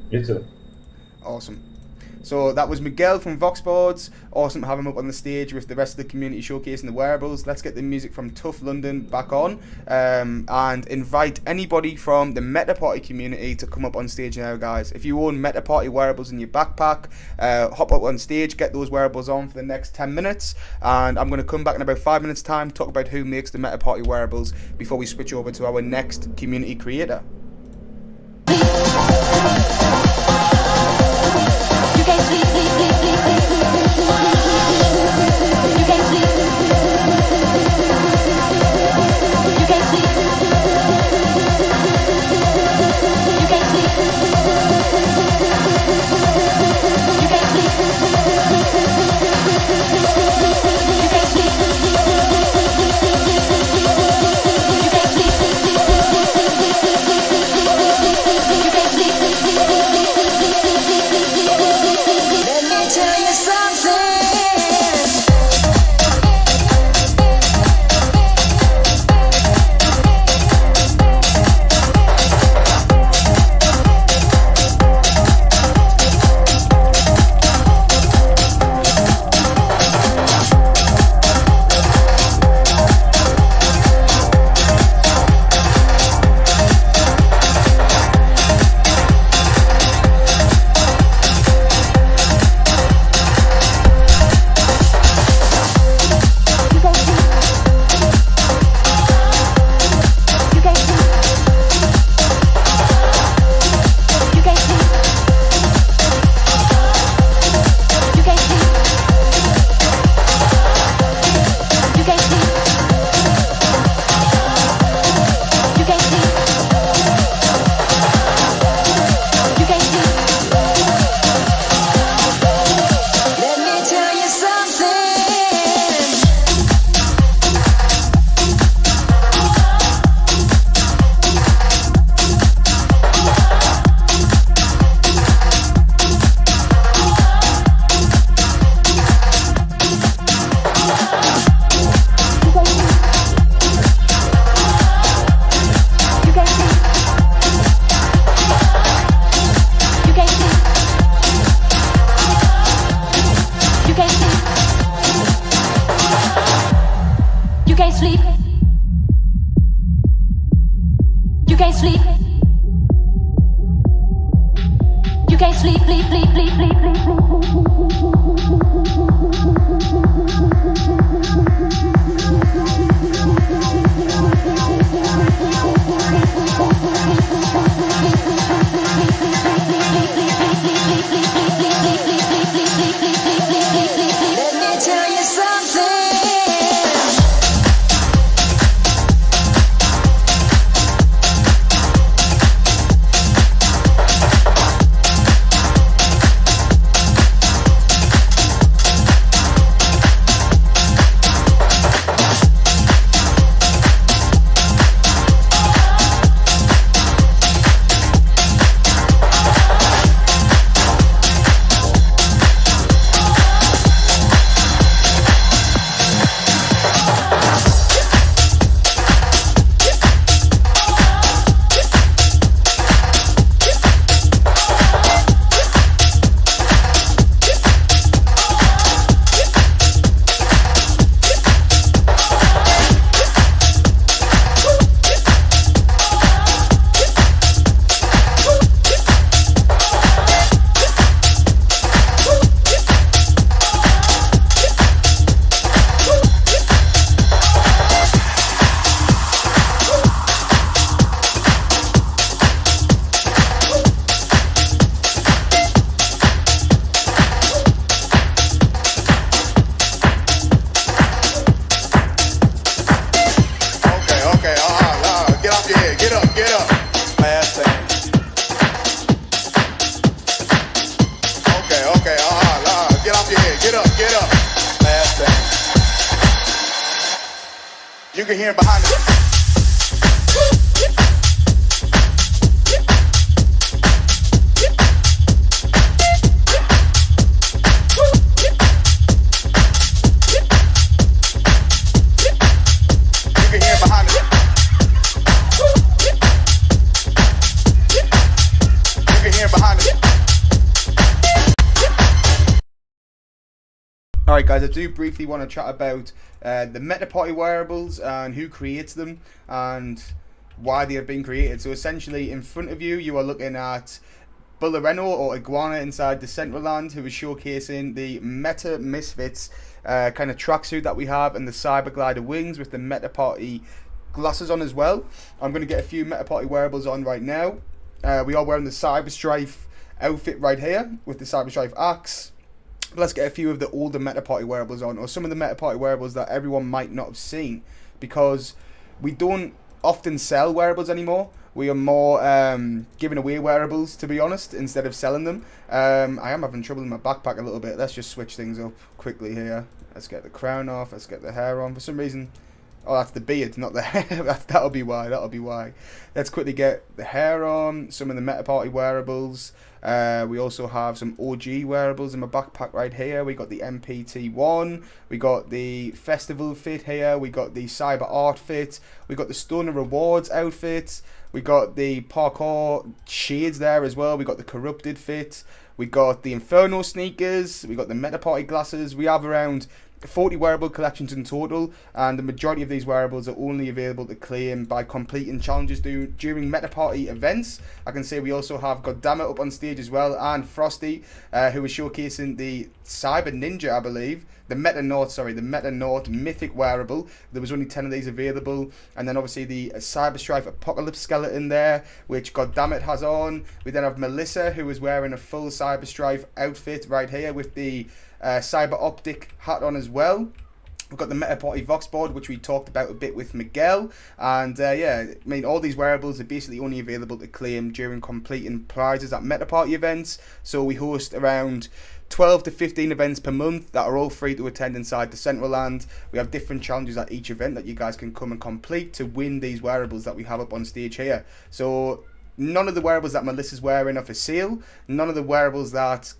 You too. Awesome. So that was Miguel from Voxboards. Awesome to have him up on the stage with the rest of the community showcasing the wearables. Let's get the music from Tough London back on, and invite anybody from the Meta Party community to come up on stage now, guys. If you own Meta Party wearables in your backpack, hop up on stage, get those wearables on for the next 10 minutes, and I'm going to come back in about 5 minutes time, talk about who makes the Meta Party wearables before we switch over to our next community creator. You sleep. You can't sleep, sleep, sleep, sleep, sleep, sleep, Let me tell you something. You can hear him behind it. Alright guys, I do briefly want to chat about the Meta Party wearables and who creates them and why they have been created. So essentially in front of you, you are looking at Bullereno or Iguana inside Decentraland, who is showcasing the Meta Misfits kind of tracksuit that we have and the Cyberglider wings with the Meta Party glasses on as well. I'm going to get a few Meta Party wearables on right now. We are wearing the Cyberstrife outfit right here with the Cyberstrife axe. Let's get a few of the older Meta Party wearables on, or some of the Meta Party wearables that everyone might not have seen, because we don't often sell wearables anymore. We are more giving away wearables, to be honest, instead of selling them. I am having trouble in my backpack a little bit. Let's just switch things up quickly here. Let's get the crown off. Let's get the hair on. For some reason, oh, that's the beard, not the hair. That'll be why. That'll be why. Let's quickly get the hair on. Some of the Meta Party wearables. We also have some OG wearables in my backpack right here. We got the MPT1. We got the Festival fit here. We got the Cyber Art fit. We got the Stoner Rewards outfits. We got the Parkour shades there as well. We got the Corrupted fit. We got the Inferno sneakers. We got the Meta Party glasses. We have around 40 wearable collections in total, and the majority of these wearables are only available to claim by completing challenges during Meta Party events. I can say we also have Goddammit up on stage as well, and Frosty, who is showcasing the Cyber Ninja, I believe. The Meta Naut Mythic wearable. There was only 10 of these available. And then obviously the Cyberstrife Apocalypse skeleton there, which Goddammit has on. We then have Melissa, who is wearing a full Cyberstrife outfit right here with the Cyber Optic hat on as well. We've got the Meta Party Vox board, which we talked about a bit with Miguel. And yeah, I mean, all these wearables are basically only available to claim during completing prizes at Meta Party events. So we host around 12 to 15 events per month that are all free to attend inside Decentraland. We have different challenges at each event that you guys can come and complete to win these wearables that we have up on stage here. So none of the wearables that Melissa's wearing are for sale. None of the wearables that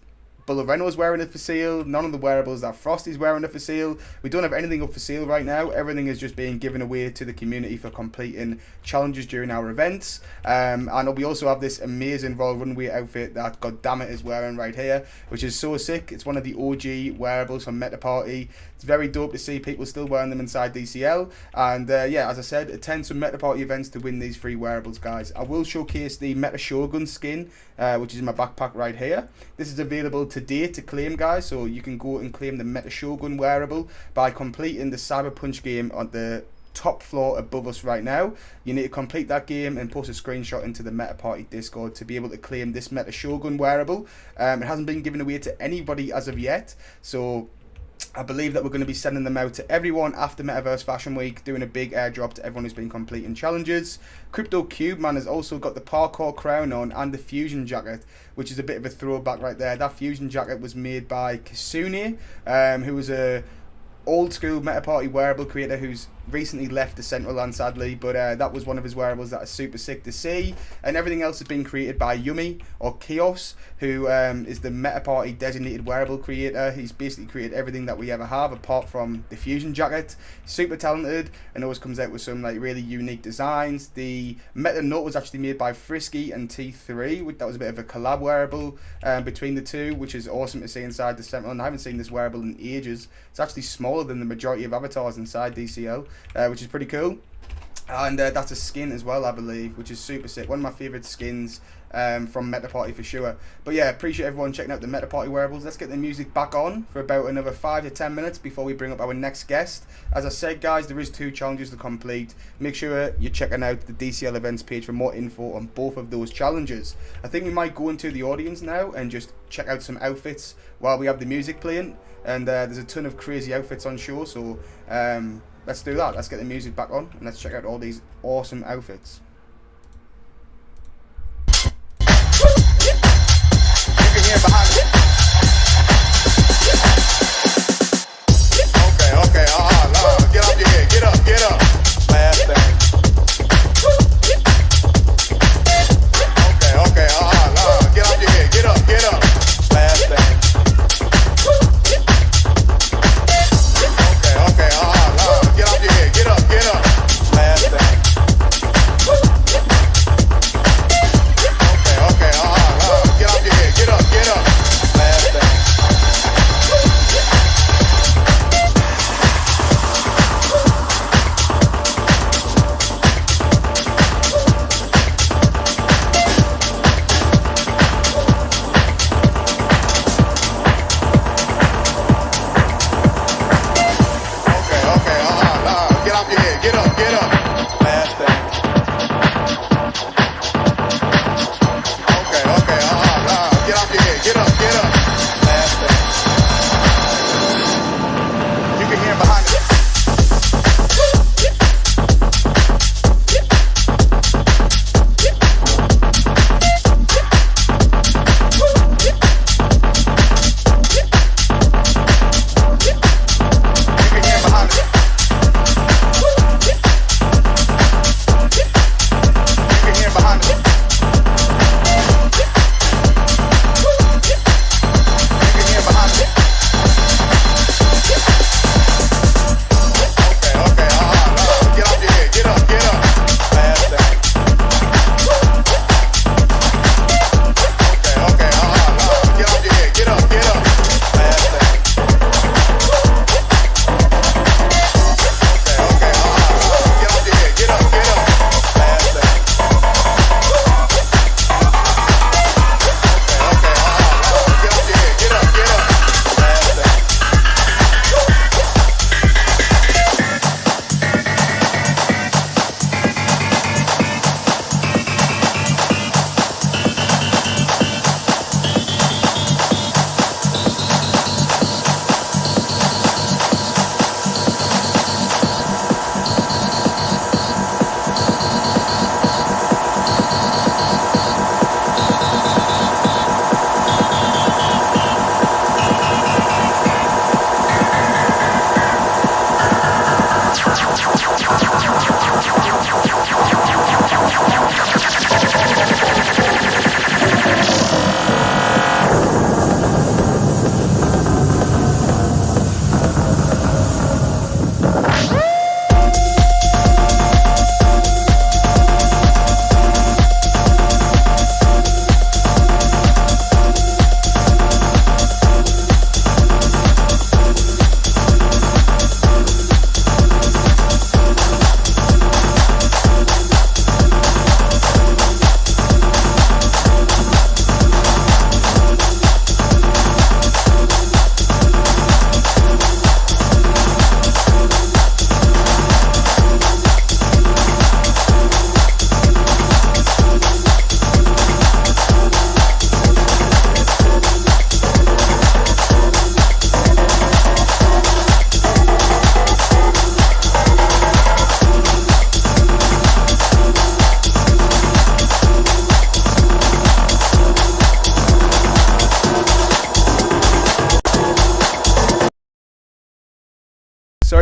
Bullereno's wearing it for sale. None of the wearables that Frosty's wearing it for sale. We don't have anything up for sale right now. Everything is just being given away to the community for completing challenges during our events. And we also have this amazing Royal Runway outfit that Goddammit is wearing right here, which is so sick. It's one of the OG wearables from Meta Party. It's very dope to see people still wearing them inside DCL. And yeah, as I said, attend some Meta Party events to win these free wearables, guys. I will showcase the Meta Shogun skin, which is in my backpack right here. This is available today to claim, guys, so you can go and claim the Meta Shogun wearable by completing the Cyberpunch game on the top floor above us right now. You need to complete that game and post a screenshot into the Meta Party Discord to be able to claim this Meta Shogun wearable. It hasn't been given away to anybody as of yet, so I believe that we're going to be sending them out to everyone after Metaverse Fashion Week, doing a big airdrop to everyone who's been completing challenges. Crypto Cube Man has also got the parkour crown on and the fusion jacket, which is a bit of a throwback right there. That fusion jacket was made by Kasune, who was a old school Meta Party wearable creator who's recently left the Central Land, sadly, but that was one of his wearables that is super sick to see. And everything else has been created by Yumi, or Chaos, who is the Meta Party designated wearable creator. He's basically created everything that we ever have apart from the fusion jacket. Super talented and always comes out with some like really unique designs. The Meta Note was actually made by Frisky and T3, which that was a bit of a collab wearable between the two, which is awesome to see inside the Central Land. I haven't seen this wearable in ages. It's actually smaller than the majority of avatars inside DCL, which is pretty cool. And that's a skin as well, I believe, which is super sick. One of my favourite skins from Meta Party for sure. But yeah, appreciate everyone checking out the Meta Party wearables. Let's get the music back on for about another 5 to 10 minutes before we bring up our next guest. As I said, guys, there is 2 challenges to complete. Make sure you're checking out the DCL events page for more info on both of those challenges. I think we might go into the audience now and just check out some outfits while we have the music playing. And there's a ton of crazy outfits on show, so let's do that. Let's get the music back on and let's check out all these awesome outfits. You can hear behind me. Okay, get up your head, get up. Last thing. Okay, get up your head, get up. Last thing. Okay, get up your head, get up. Last thing. Okay, get up your head, get up.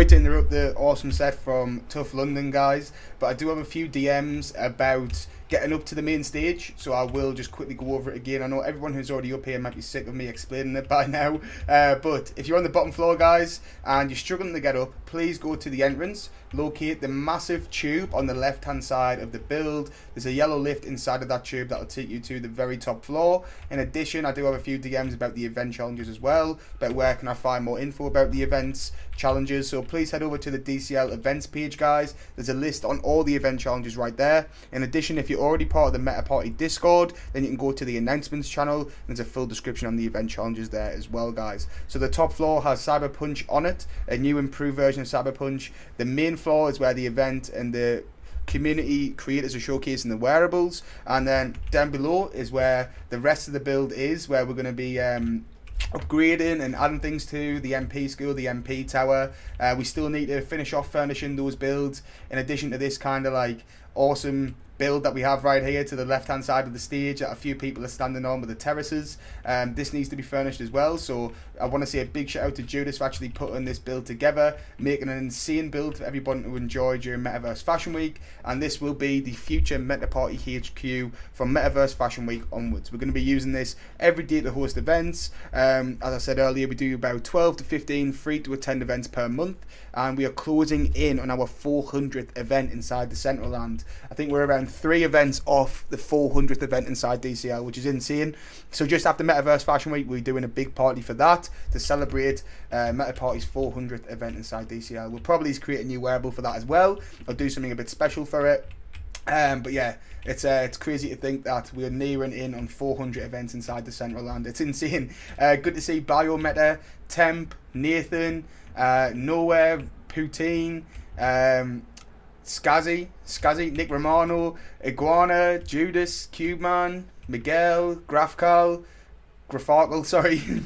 Sorry to interrupt the awesome set from Tough London, guys, but I do have a few DMs about getting up to the main stage, so I will just quickly go over it again. I know everyone who's already up here might be sick of me explaining it by now, but if you're on the bottom floor, guys, and you're struggling to get up, please go to the entrance, locate the massive tube on the left hand side of the build. There's a yellow lift inside of that tube that will take you to the very top floor. In addition, I do have a few DMs about the event challenges as well, about where can I find more info about the events challenges, so please head over to the DCL events page, guys. There's a list on all the event challenges right there. In addition, if you're already part of the Meta Party Discord, then you can go to the announcements channel. There's a full description on the event challenges there as well, guys. So the top floor has Cyberpunch on it, a new improved version of Cyberpunch. The main floor is where the event and the community creators are showcasing the wearables, and then down below is where the rest of the build is, where we're going to be upgrading and adding things to the MP school, the MP tower. We still need to finish off furnishing those builds, in addition to this kind of like awesome build that we have right here to the left hand side of the stage that a few people are standing on with the terraces. This needs to be furnished as well, so I want to say a big shout out to Judas for actually putting this build together, making an insane build for everyone to enjoy during Metaverse Fashion Week. And this will be the future Meta Party HQ from Metaverse Fashion Week onwards. We're going to be using this every day to host events. As I said earlier, we do about 12 to 15 free to attend events per month, and we are closing in on our 400th event inside the Central Land. I think we're around 3 events off the 400th event inside DCL, which is insane. So just after Metaverse Fashion Week, we're doing a big party for that to celebrate Meta Party's 400th event inside DCL. We'll probably create a new wearable for that as well. I'll do something a bit special for it. But yeah, it's crazy to think that we're nearing in on 400 events inside the Central Land. It's insane. Good to see Biometa, Temp, Nathan, Nowhere, Poutine, Skazzy, Nick Romano, Iguana, Judas, Cubeman, Miguel, Grafcal,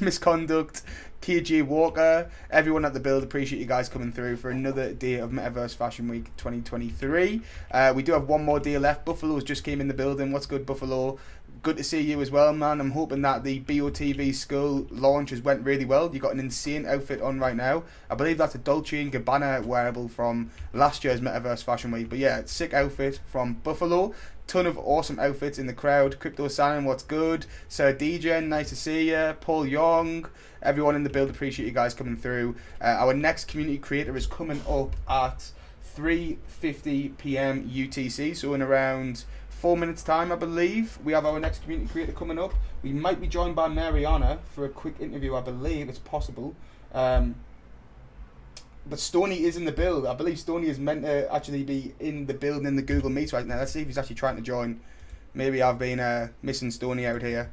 Misconduct, KJ Walker, everyone at the build. Appreciate you guys coming through for another day of Metaverse Fashion Week 2023. We do have one more day left. Buffalo's just came in the building. What's good, Buffalo? Good to see you as well, man. I'm hoping that the BOTV school launch has went really well. You got an insane outfit on right now. I believe that's a Dolce & Gabbana wearable from last year's Metaverse Fashion Week. But yeah, sick outfit from Buffalo. Ton of awesome outfits in the crowd. Crypto Shannon, what's good? Sir DJ, nice to see you. Paul Young, everyone in the build, appreciate you guys coming through. Our next community creator is coming up at 3:50 p.m. UTC, so in around 4 minutes time, I believe. We have our next community creator coming up. We might be joined by Mariana for a quick interview. I believe it's possible. But Stoney is in the build. I believe Stoney is meant to actually be in the build in the Google Meet right now. Let's see if he's actually trying to join. Maybe I've been missing Stoney out here.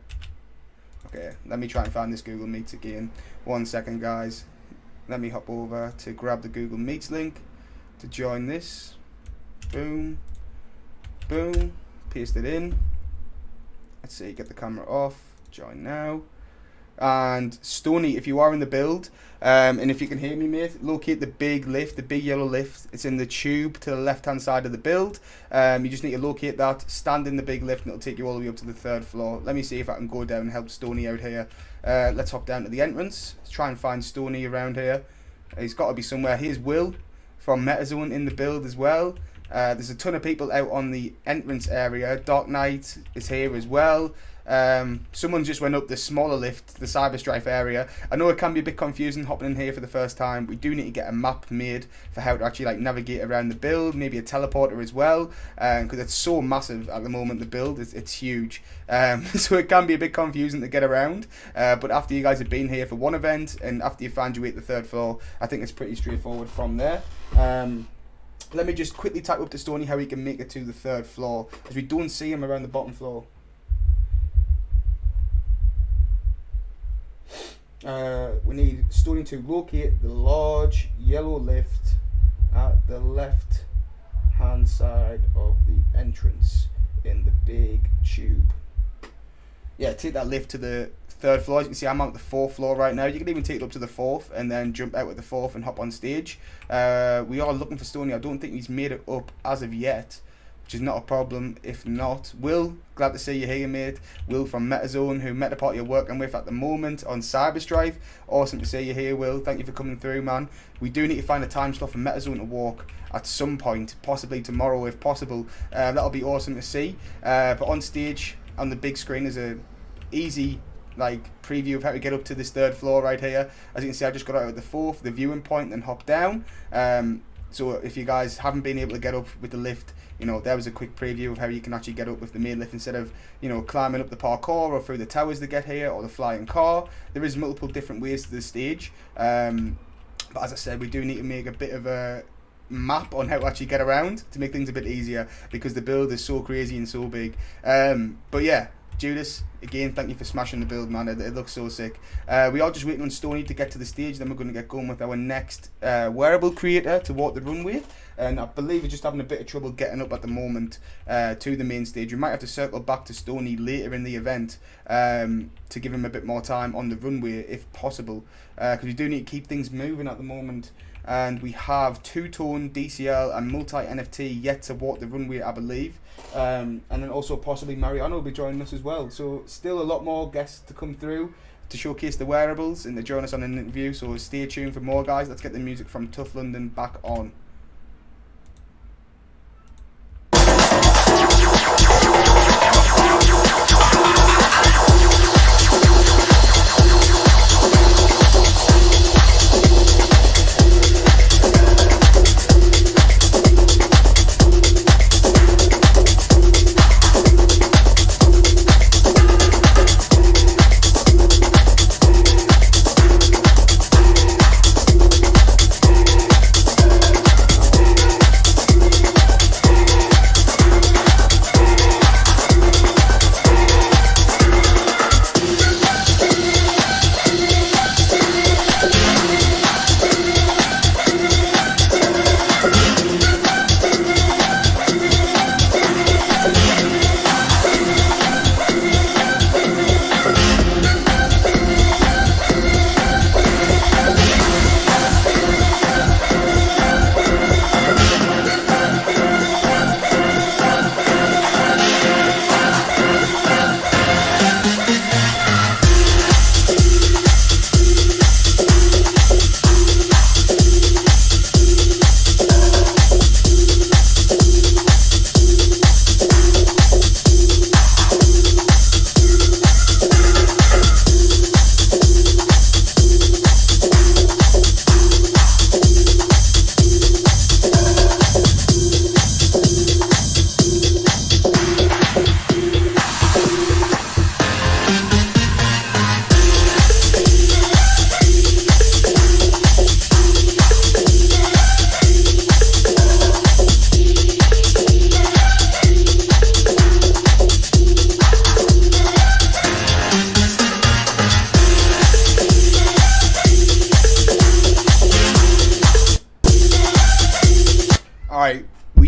Okay, let me try and find this Google Meet again. 1 second, guys. Let me hop over to grab the Google Meets link to join this. Boom. Boom. Paste it in. Let's see, get the camera off. Join now. And Stoney, if you are in the build, and if you can hear me, mate, locate the big lift, the big yellow lift. It's in the tube to the left hand side of the build. You just need to locate that, stand in the big lift, and it'll take you all the way up to the 3rd floor. Let me see if I can go down and help Stoney out here. Let's hop down to the entrance. Let's try and find Stoney around here. He's got to be somewhere. Here's Will from MetaZone in the build as well. There's a ton of people out on the entrance area. Dark Knight is here as well. Someone just went up the smaller lift, the Cyberstrife area. I know it can be a bit confusing hopping in here for the first time. We do need to get a map made for how to actually like navigate around the build, maybe a teleporter as well, because it's so massive at the moment. The build it's huge, so it can be a bit confusing to get around. But after you guys have been here for one event and after you find your way to the 3rd floor, I think it's pretty straightforward from there. Let me just quickly type up to Stoney how he can make it to the 3rd floor, as we don't see him around the bottom floor. We need Stoney to locate the large yellow lift at the left hand side of the entrance in the big tube. Yeah, take that lift to the 3rd floor. As you can see, I'm on the 4th floor right now. You can even take it up to the 4th and then jump out at the 4th and hop on stage. We are looking for Stoney. I don't think he's made it up as of yet, which is not a problem. If not, Will, glad to see you here, mate. Will from MetaZone, who MetaPod you're working with at the moment on Cyberstrife. Awesome to see you here, Will. Thank you for coming through, man. We do need to find a time slot for MetaZone to walk at some point, possibly tomorrow if possible. That'll be awesome to see. But on stage, on the big screen, is a easy preview of how to get up to this 3rd floor right here. As you can see, I just got out at the 4th, the viewing point, and hopped down. So if you guys haven't been able to get up with the lift, there was a quick preview of how you can actually get up with the main lift instead of, climbing up the parkour or through the towers to get here, or the flying car. There is multiple different ways to the stage. But as I said, we do need to make a bit of a map on how to actually get around to make things a bit easier, because the build is so crazy and so big. But yeah, Judas, again, thank you for smashing the build, man. It looks so sick. We are just waiting on Stony to get to the stage, then we're going to get going with our next wearable creator to walk the runway. And I believe we're just having a bit of trouble getting up at the moment to the main stage. We might have to circle back to Stony later in the event to give him a bit more time on the runway if possible, because we do need to keep things moving at the moment. And we have Two-Tone, DCL and Multi-NFT yet to walk the runway, I believe. And then also possibly Mariano will be joining us as well. So still a lot more guests to come through to showcase the wearables and to join us on an interview. So stay tuned for more, guys. Let's get the music from Tough London back on.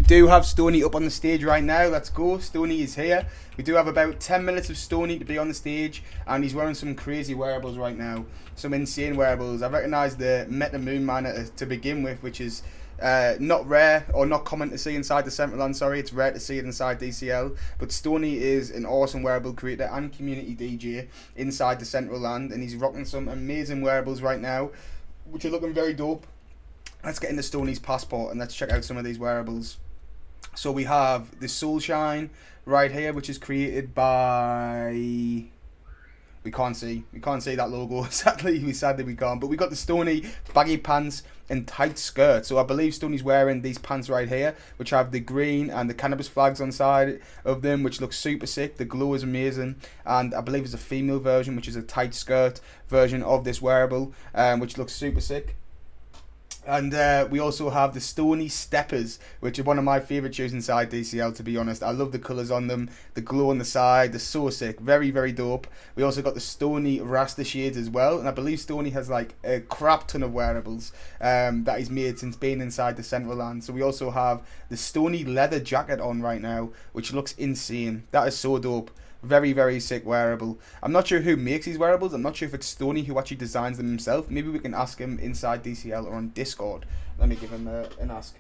Do have Stony up on the stage right now. Let's go. Stony is here. We do have about 10 minutes of Stony to be on the stage, and he's wearing some crazy wearables right now, some insane wearables. I recognise the Meta Moon Miner to begin with, which is not rare or not common to see inside the Central Land. Sorry, it's rare to see it inside DCL, but Stony is an awesome wearable creator and community DJ inside the Central Land, and he's rocking some amazing wearables right now, which are looking very dope. Let's get into Stony's passport and let's check out some of these wearables. So we have the Soulshine right here, which is created by... We can't see that logo, sadly we can't. But we got the Stony baggy pants and tight skirt. So I believe Stony's wearing these pants right here, which have the green and the cannabis flags on side of them, which looks super sick. The glow is amazing. And I believe it's a female version, which is a tight skirt version of this wearable, which looks super sick. And we also have the Stony Steppers, which are one of my favourite shoes inside DCL, to be honest. I love the colours on them, the glow on the side, they're so sick, very, very dope. We also got the Stony Rasta shades as well, and I believe Stony has like a crap ton of wearables that he's made since being inside the Central Land. So we also have the Stony leather jacket on right now, which looks insane. That is so dope. Very, very sick wearable. I'm not sure who makes these wearables. I'm not sure if it's Stony who actually designs them himself. Maybe we can ask him inside DCL or on Discord. Let me give him an ask.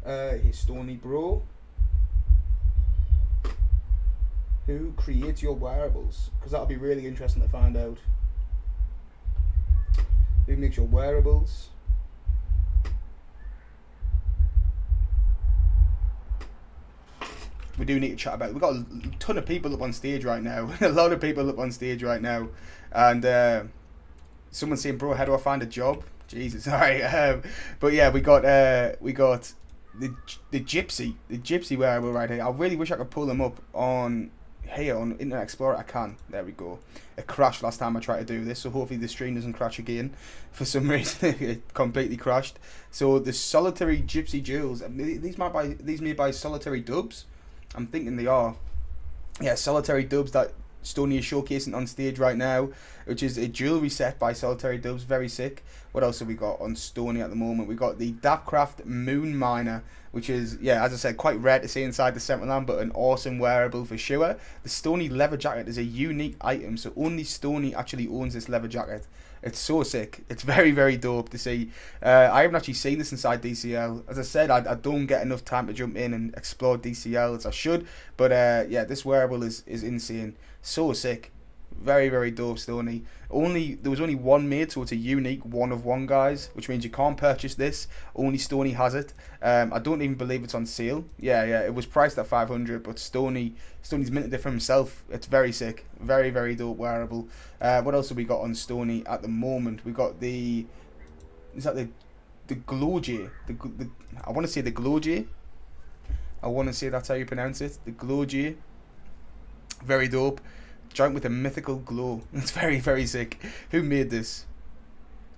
Here's Stony Bro. Who creates your wearables? Because that'll be really interesting to find out. Who makes your wearables? We do need to chat about it. We've got a ton of people up on stage right now. A lot of people up on stage right now. And someone's saying, bro, how do I find a job? Jesus, alright. But yeah, we got the Gypsy wearable right here. I really wish I could pull them up on here on Internet Explorer. I can. There we go. It crashed last time I tried to do this, so hopefully the stream doesn't crash again. For some reason, it completely crashed. So the Solitary Gypsy Jewels. These made by Solitary Dubs. I'm thinking they are. Yeah, Solitary Dubs that Stony is showcasing on stage right now, which is a jewelry set by Solitary Dubs. Very sick. What else have we got on Stony at the moment? We got the Dapcraft Moon Miner, which is, yeah, as I said, quite rare to see inside the Centraland, but an awesome wearable for sure. The Stony leather jacket is a unique item, so only Stony actually owns this leather jacket. It's so sick. It's very, very dope to see. I haven't actually seen this inside DCL. As I said, I don't get enough time to jump in and explore DCL as I should. But yeah, this wearable is insane. So sick. Very, very dope, Stony. There was only one made, so it's a unique one of one, guys, which means you can't purchase this. Only Stony has it. I don't even believe it's on sale. Yeah, it was priced at 500, but Stony's minted it for himself. It's very sick. Very, very dope wearable. What else have we got on Stony at the moment? We got the Glowjay. I want to say the Glowjay. I want to say that's how you pronounce it. The Glowjay. Very dope. Giant with a mythical glow. It's very, very sick. Who made this?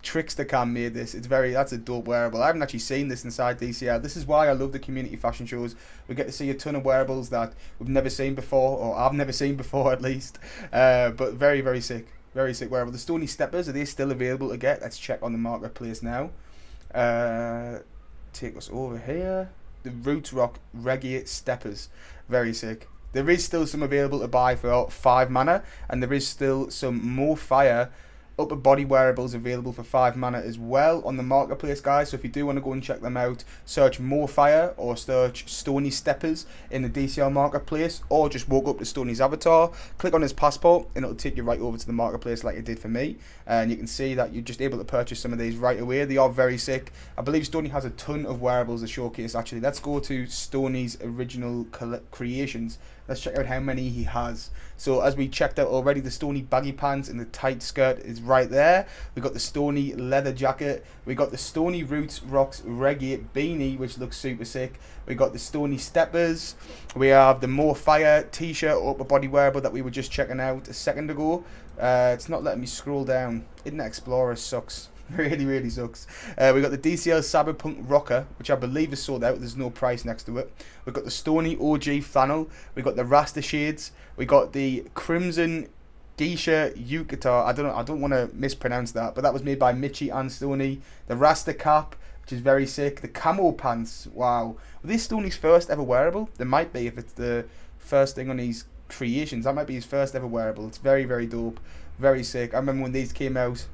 Trickster Cam made this. That's a dope wearable. I haven't actually seen this inside DCL. This is why I love the community fashion shows. We get to see a ton of wearables that we've never seen before, or I've never seen before at least. But very, very sick. Very sick wearable. The Stony Steppers, are they still available to get? Let's check on the marketplace now. Take us over here. The Roots Rock Reggae Steppers. Very sick. There is still some available to buy for 5 mana, and there is still some more fire upper body wearables available for 5 mana as well on the marketplace, guys. So if you do want to go and check them out, search More Fire or search Stony Steppers in the DCL marketplace, or just walk up to Stony's avatar, click on his passport, and it'll take you right over to the marketplace like it did for me. And you can see that you're just able to purchase some of these right away. They are very sick. I believe Stony has a ton of wearables to showcase. Actually, let's go to Stony's original creations. Let's check out how many he has. So as we checked out already, the Stony baggy pants and the tight skirt is right there. We got the Stony leather jacket. We got the Stony Roots Rocks Reggae beanie, which looks super sick. We got the Stony Steppers. We have the More Fire t-shirt or upper body wearable that we were just checking out a second ago. It's not letting me scroll down. Internet Explorer sucks. Really, really sucks. We got the DCL Cyberpunk Rocker, which I believe is sold out. There's no price next to it. We've got the Stony OG Flannel. We got the Rasta Shades. We got the Crimson Geisha Yukata. I don't want to mispronounce that, but that was made by Mitchie and Stony. The Rasta Cap, which is very sick. The Camo Pants. Wow. Were this Stony's first ever wearable? There might be, if it's the first thing on his creations. That might be his first ever wearable. It's very, very dope. Very sick. I remember when these came out,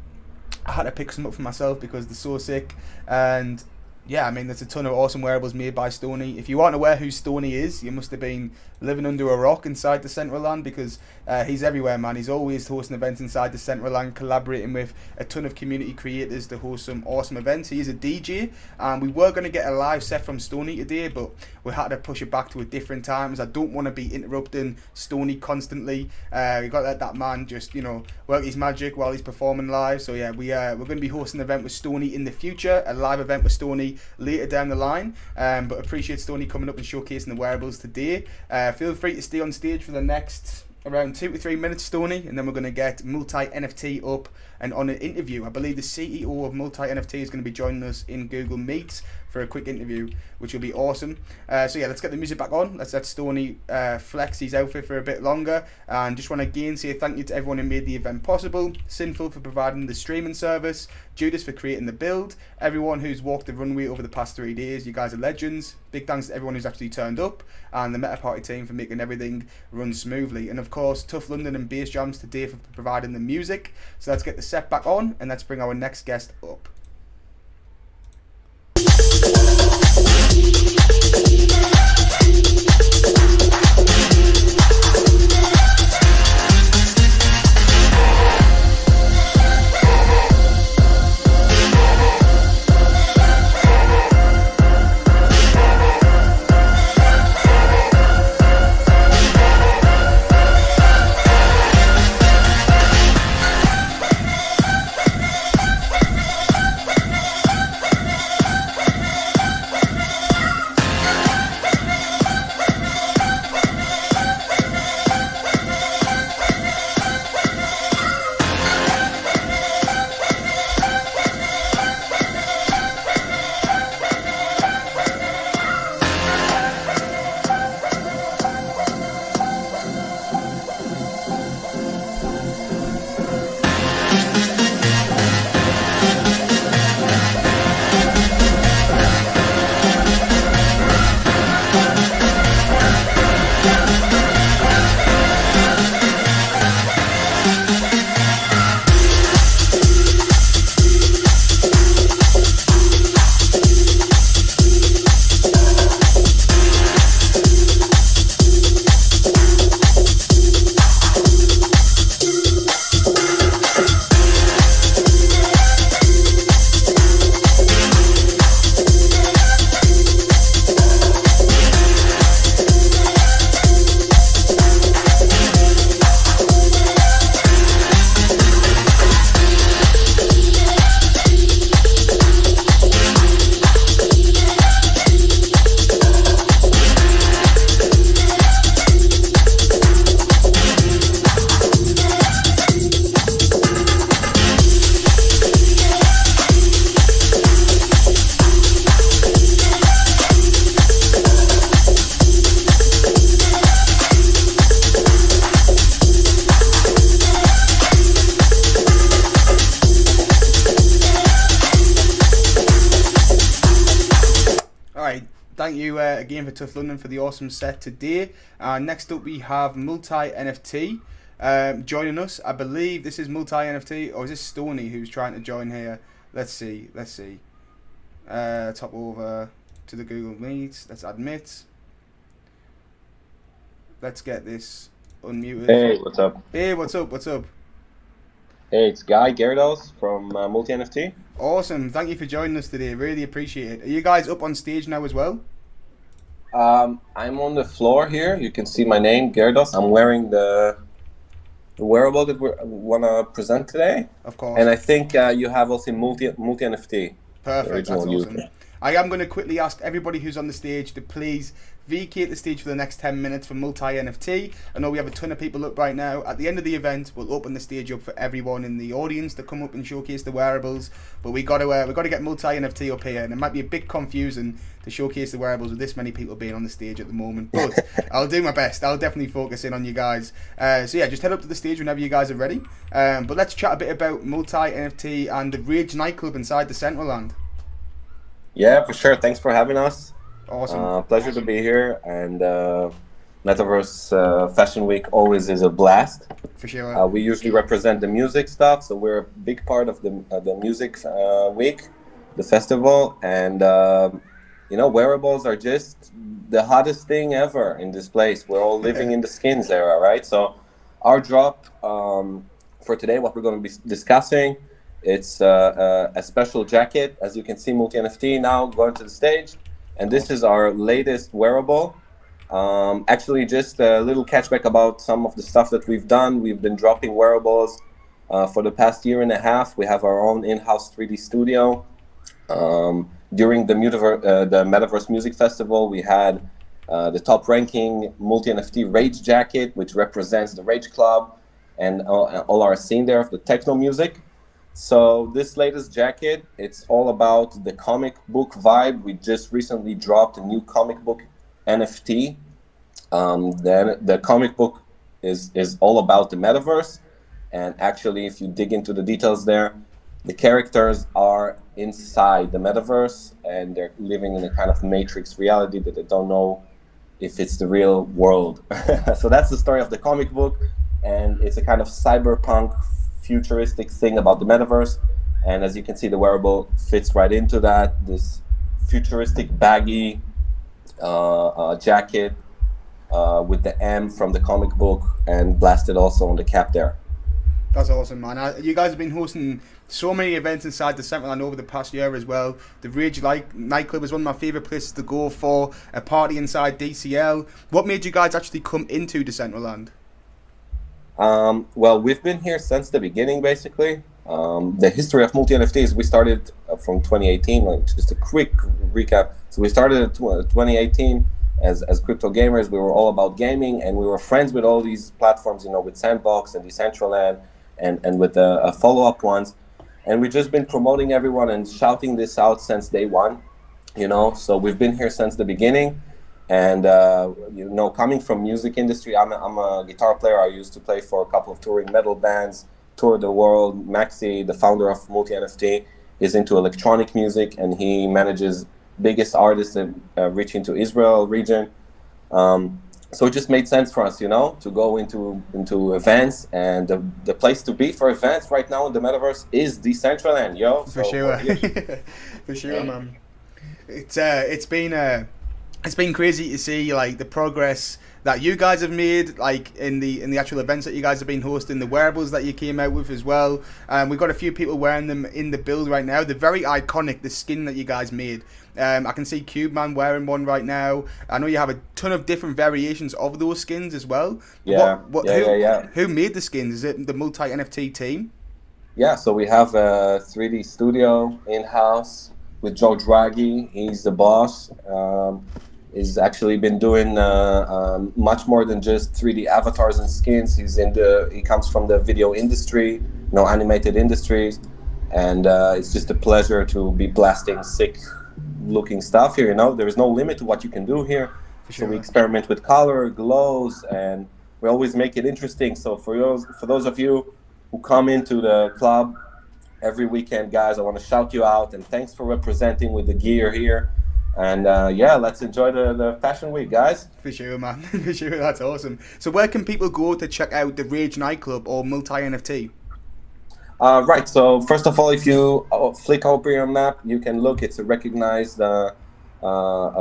I had to pick some up for myself because they're so sick. And yeah, I mean, there's a ton of awesome wearables made by Stony. If you aren't aware who Stony is, you must have been living under a rock inside the Central Land, because he's everywhere, man. He's always hosting events inside the Central Land, collaborating with a ton of community creators to host some awesome events. He is a DJ, and we were going to get a live set from Stony today, but we had to push it back to a different time, as I don't want to be interrupting Stony constantly. We got to let that man just, work his magic while he's performing live. So yeah, we're going to be hosting an event with Stony in the future, a live event with Stony later down the line. But appreciate Stony coming up and showcasing the wearables today. Feel free to stay on stage for the next around 2 to 3 minutes, Stony, and then we're going to get Multi NFT up and on an interview. I believe the CEO of Multi NFT is going to be joining us in Google Meet for a quick interview, which will be awesome. So yeah, let's get the music back on. Let's let Stony flex his outfit for a bit longer, and just want to again say thank you to everyone who made the event possible. Sinful for providing the streaming service, Judas for creating the build, everyone who's walked the runway over the past 3 days. You guys are legends. Big thanks to everyone who's actually turned up, and the Meta Party team for making everything run smoothly. And of course, Tough London and Bass Jams today for providing the music. So let's get the set back on, and let's bring our next guest up. thank you again for Tough London for the awesome set today. Next up we have Multi NFT joining us. I believe this is Multi NFT, or is this Stony who's trying to join here? Let's see. Top over to the Google Meet. Let's admit. Let's get this unmuted. Hey, what's up? Hey, what's up? Hey, it's Guy Gerdos from Multi NFT. Awesome. Thank you for joining us today. Really appreciate it. Are you guys up on stage now as well? I'm on the floor here. You can see my name, Gerdos. I'm wearing the wearable that we want to present today. Of course. And I think you have also Multi NFT. Perfect. That's awesome. I am going to quickly ask everybody who's on the stage to please vacate the stage for the next 10 minutes for Multi NFT. I know we have a ton of people up right now. At the end of the event, we'll open the stage up for everyone in the audience to come up and showcase the wearables. But we got to get Multi NFT up here, and it might be a bit confusing to showcase the wearables with this many people being on the stage at the moment. But I'll do my best. I'll definitely focus in on you guys. So yeah, just head up to the stage whenever you guys are ready. But let's chat a bit about Multi NFT and the Rage nightclub inside the Centraland. Yeah, for sure. Thanks for having us. Awesome. Pleasure to be here. And Metaverse Fashion Week always is a blast. For sure. We usually represent the music stuff, so we're a big part of the music week, the festival. And, wearables are just the hottest thing ever in this place. We're all living in the skins era, right? So our drop for today, what we're going to be discussing, it's a special jacket. As you can see, Multi NFT now going to the stage. And this is our latest wearable. Actually, just a little catchback about some of the stuff that we've done. We've been dropping wearables for the past year and a half. We have our own in-house 3D studio. During the Metaverse Music Festival, we had the top-ranking Multi NFT Rage jacket, which represents the Rage Club and all our scene there of the techno music. So this latest jacket, it's all about the comic book vibe. We just recently dropped a new comic book NFT. Then the comic book is all about the metaverse. And actually, if you dig into the details there, the characters are inside the metaverse and they're living in a kind of matrix reality that they don't know if it's the real world. So that's the story of the comic book. And it's a kind of cyberpunk futuristic thing about the metaverse, and as you can see, the wearable fits right into that. This futuristic baggy jacket with the M from the comic book and blasted also on the cap there. That's awesome, man. You guys have been hosting so many events inside the Centraland over the past year as well. The Rage nightclub is one of my favourite places to go for a party inside DCL. What made you guys actually come into the Centraland? Well, we've been here since the beginning, basically. The history of Multi NFT is we started from 2018. Just a quick recap. So we started in 2018 as crypto gamers. We were all about gaming, and we were friends with all these platforms, with Sandbox and Decentraland, and with the follow-up ones. And we've just been promoting everyone and shouting this out since day one. So we've been here since the beginning. And coming from music industry, I'm a guitar player. I used to play for a couple of touring metal bands, toured the world. Maxi, the founder of Multi NFT, is into electronic music, and he manages biggest artists that reach into Israel region. So it just made sense for us, to go into events, and the place to be for events right now in the metaverse is Decentraland, yo. For sure, for sure, man. It's been crazy to see the progress that you guys have made in the actual events that you guys have been hosting, the wearables that you came out with as well. We've got a few people wearing them in the build right now. They're very iconic, the skin that you guys made. I can see CubeMan wearing one right now. I know you have a ton of different variations of those skins as well. Yeah. Who made the skins? Is it the Multi NFT team? Yeah, so we have a 3D studio in-house with Joe Draghi. He's the boss. He's actually been doing much more than just 3D avatars and skins. He comes from the video industry, animated industries, and it's just a pleasure to be blasting sick looking stuff here. There is no limit to what you can do here. Sure. So we experiment with color, glows, and we always make it interesting. So for those of you who come into the club every weekend, guys, I want to shout you out and thanks for representing with the gear here. And yeah, let's enjoy the Fashion Week, guys. For sure, man. For sure, that's awesome. So where can people go to check out the Rage nightclub or Multi NFT? Right, so first of all, if you flick over your map, you can look. It's a recognized a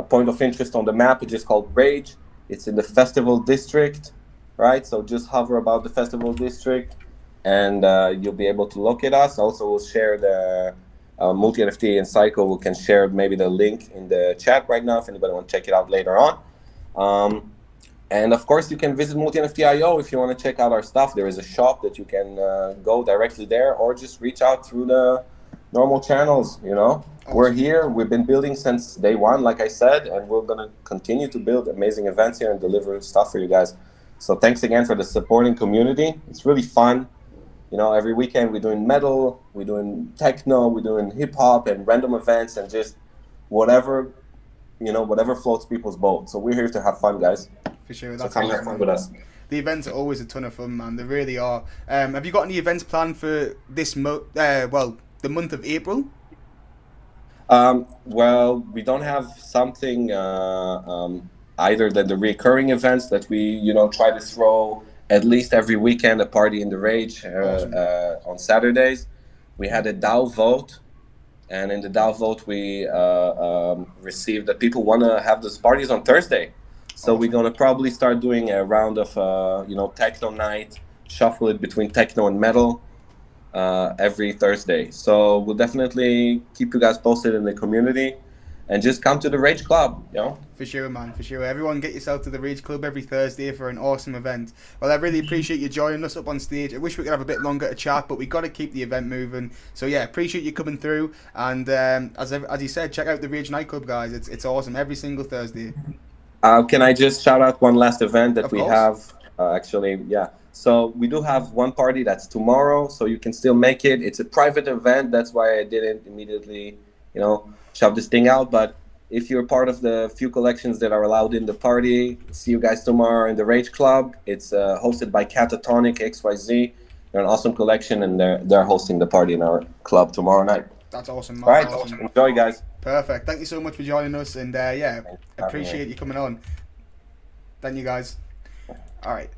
point of interest on the map, which is called Rage. It's in the Festival District, right? So just hover about the Festival District, and you'll be able to locate us. Also, we'll share the Multi NFT and Psycho. We can share maybe the link in the chat right now if anybody want to check it out later on. And of course, you can visit Multi NFT.io if you want to check out our stuff. There is a shop that you can go directly there, or just reach out through the normal channels. You know, we're here. We've been building since day one, like I said, and we're gonna continue to build amazing events here and deliver stuff for you guys. So thanks again for the supporting community. It's really fun. You know, every weekend we're doing metal, we're doing techno, we're doing hip hop and random events and just whatever, you know, whatever floats people's boat. So we're here to have fun, guys. For sure, So that's come have fun with us. The events are always a ton of fun, man. They really are. Have you got any events planned for this the month of April? Well, we don't have something either than the recurring events that we, you know, try to throw at least every weekend, a party in the Rage on Saturdays. We had a DAO vote, and in the DAO vote we received that people want to have those parties on Thursday. So we're going to probably start doing a round of, you know, techno night, shuffle it between techno and metal every Thursday. So we'll definitely keep you guys posted in the community. And just come to the Rage Club, you know? For sure, man, for sure. Everyone get yourself to the Rage Club every Thursday for an awesome event. Well, I really appreciate you joining us up on stage. I wish we could have a bit longer to chat, but we got to keep the event moving. So, yeah, appreciate you coming through. And as you said, check out the Rage Nightclub, guys. It's awesome every single Thursday. Can I just shout out one last event that we course. have? Actually, yeah. So we do have one party that's tomorrow, so you can still make it. It's a private event. That's why I didn't immediately, you know, shove this thing out. But if you're part of the few collections that are allowed in the party, see you guys tomorrow in the Rage Club. It's hosted by Catatonic XYZ. They're an awesome collection, and they're hosting the party in our club tomorrow night. That's awesome, man. All right, Awesome. enjoy, guys. Perfect. Thank you so much for joining us, and yeah, appreciate you coming on. Thank you, guys. All right,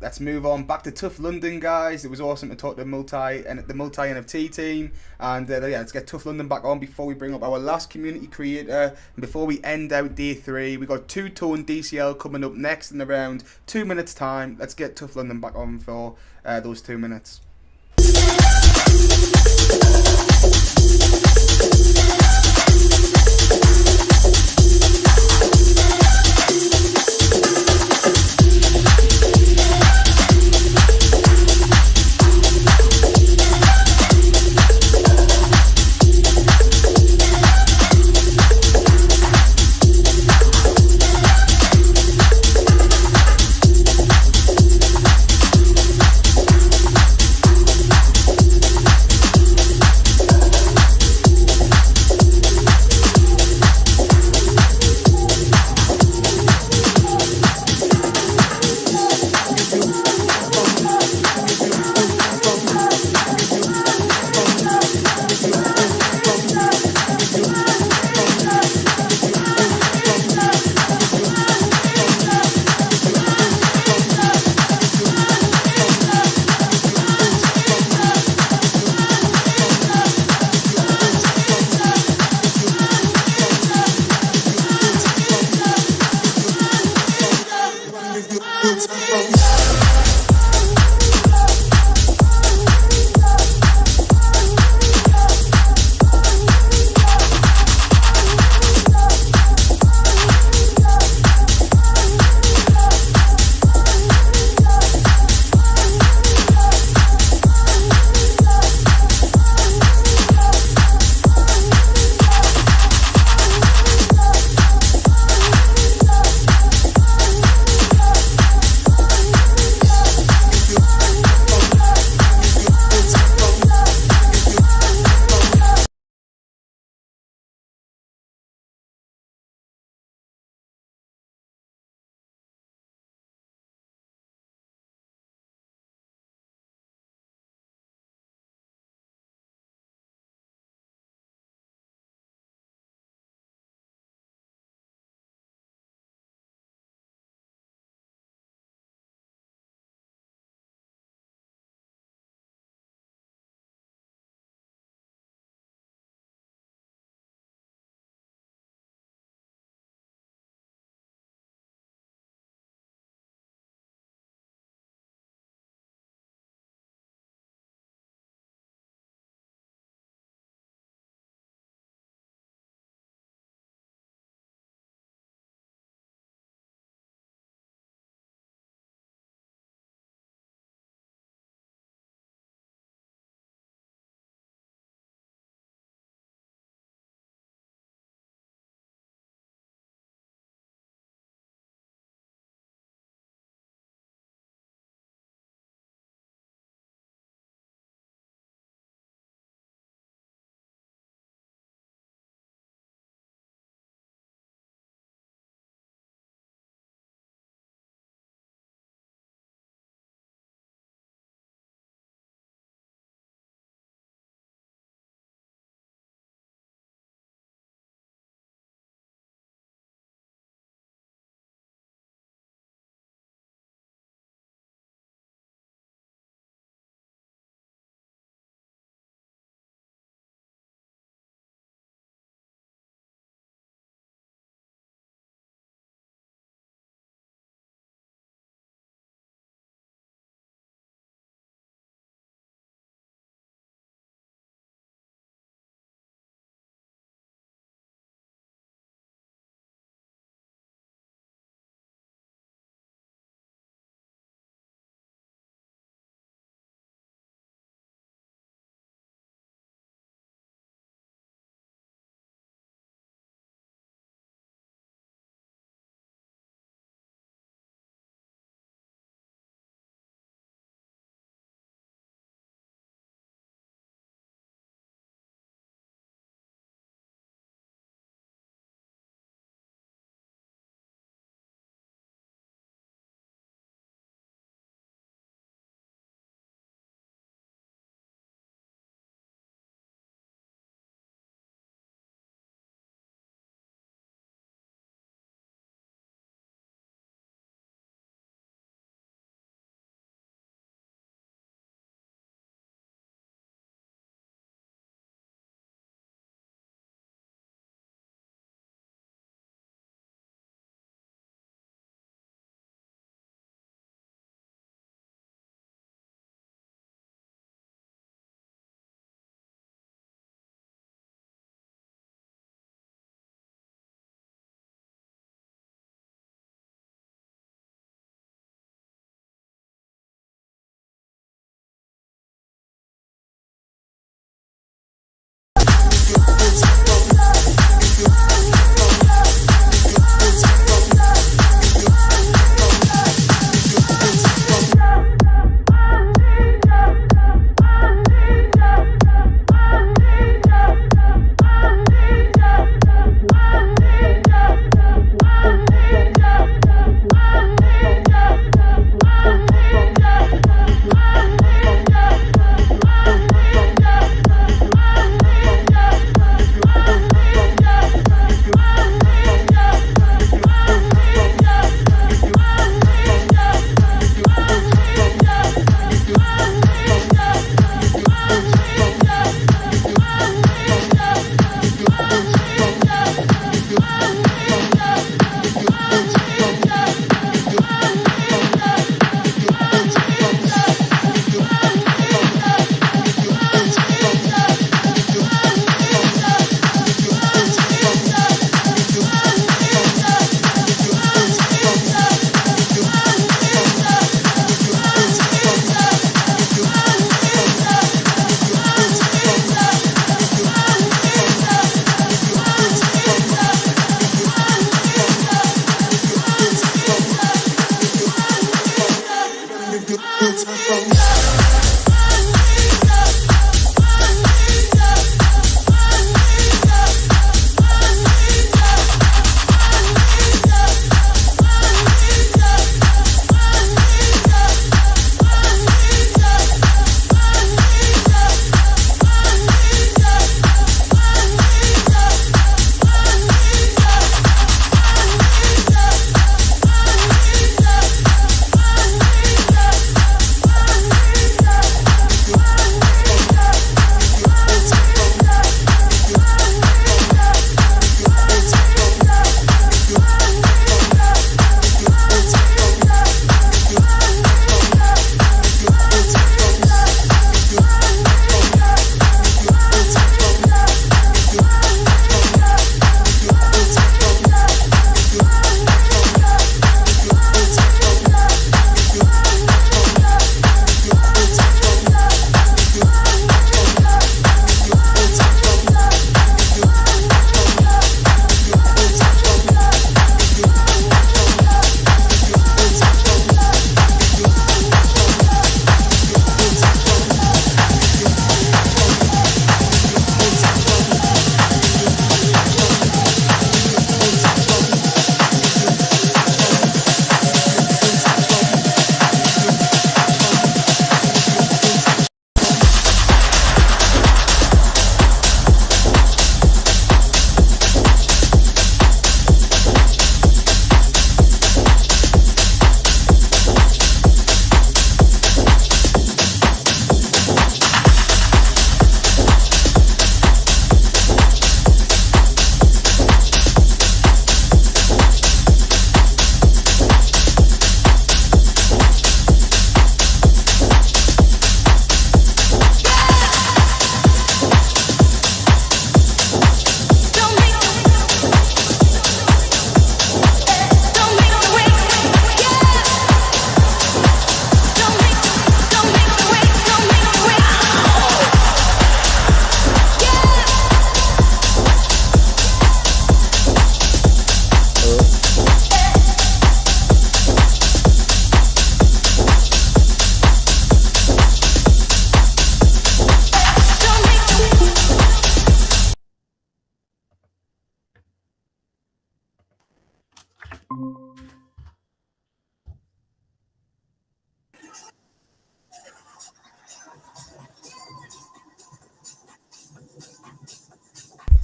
let's move on back to Tough London, guys. It was awesome to talk to the Multi NFT team, and yeah, let's get Tough London back on before we bring up our last community creator. And before we end out day 3, we got Two Tone DCL coming up next in around 2 minutes time. Let's get Tough London back on for those 2 minutes.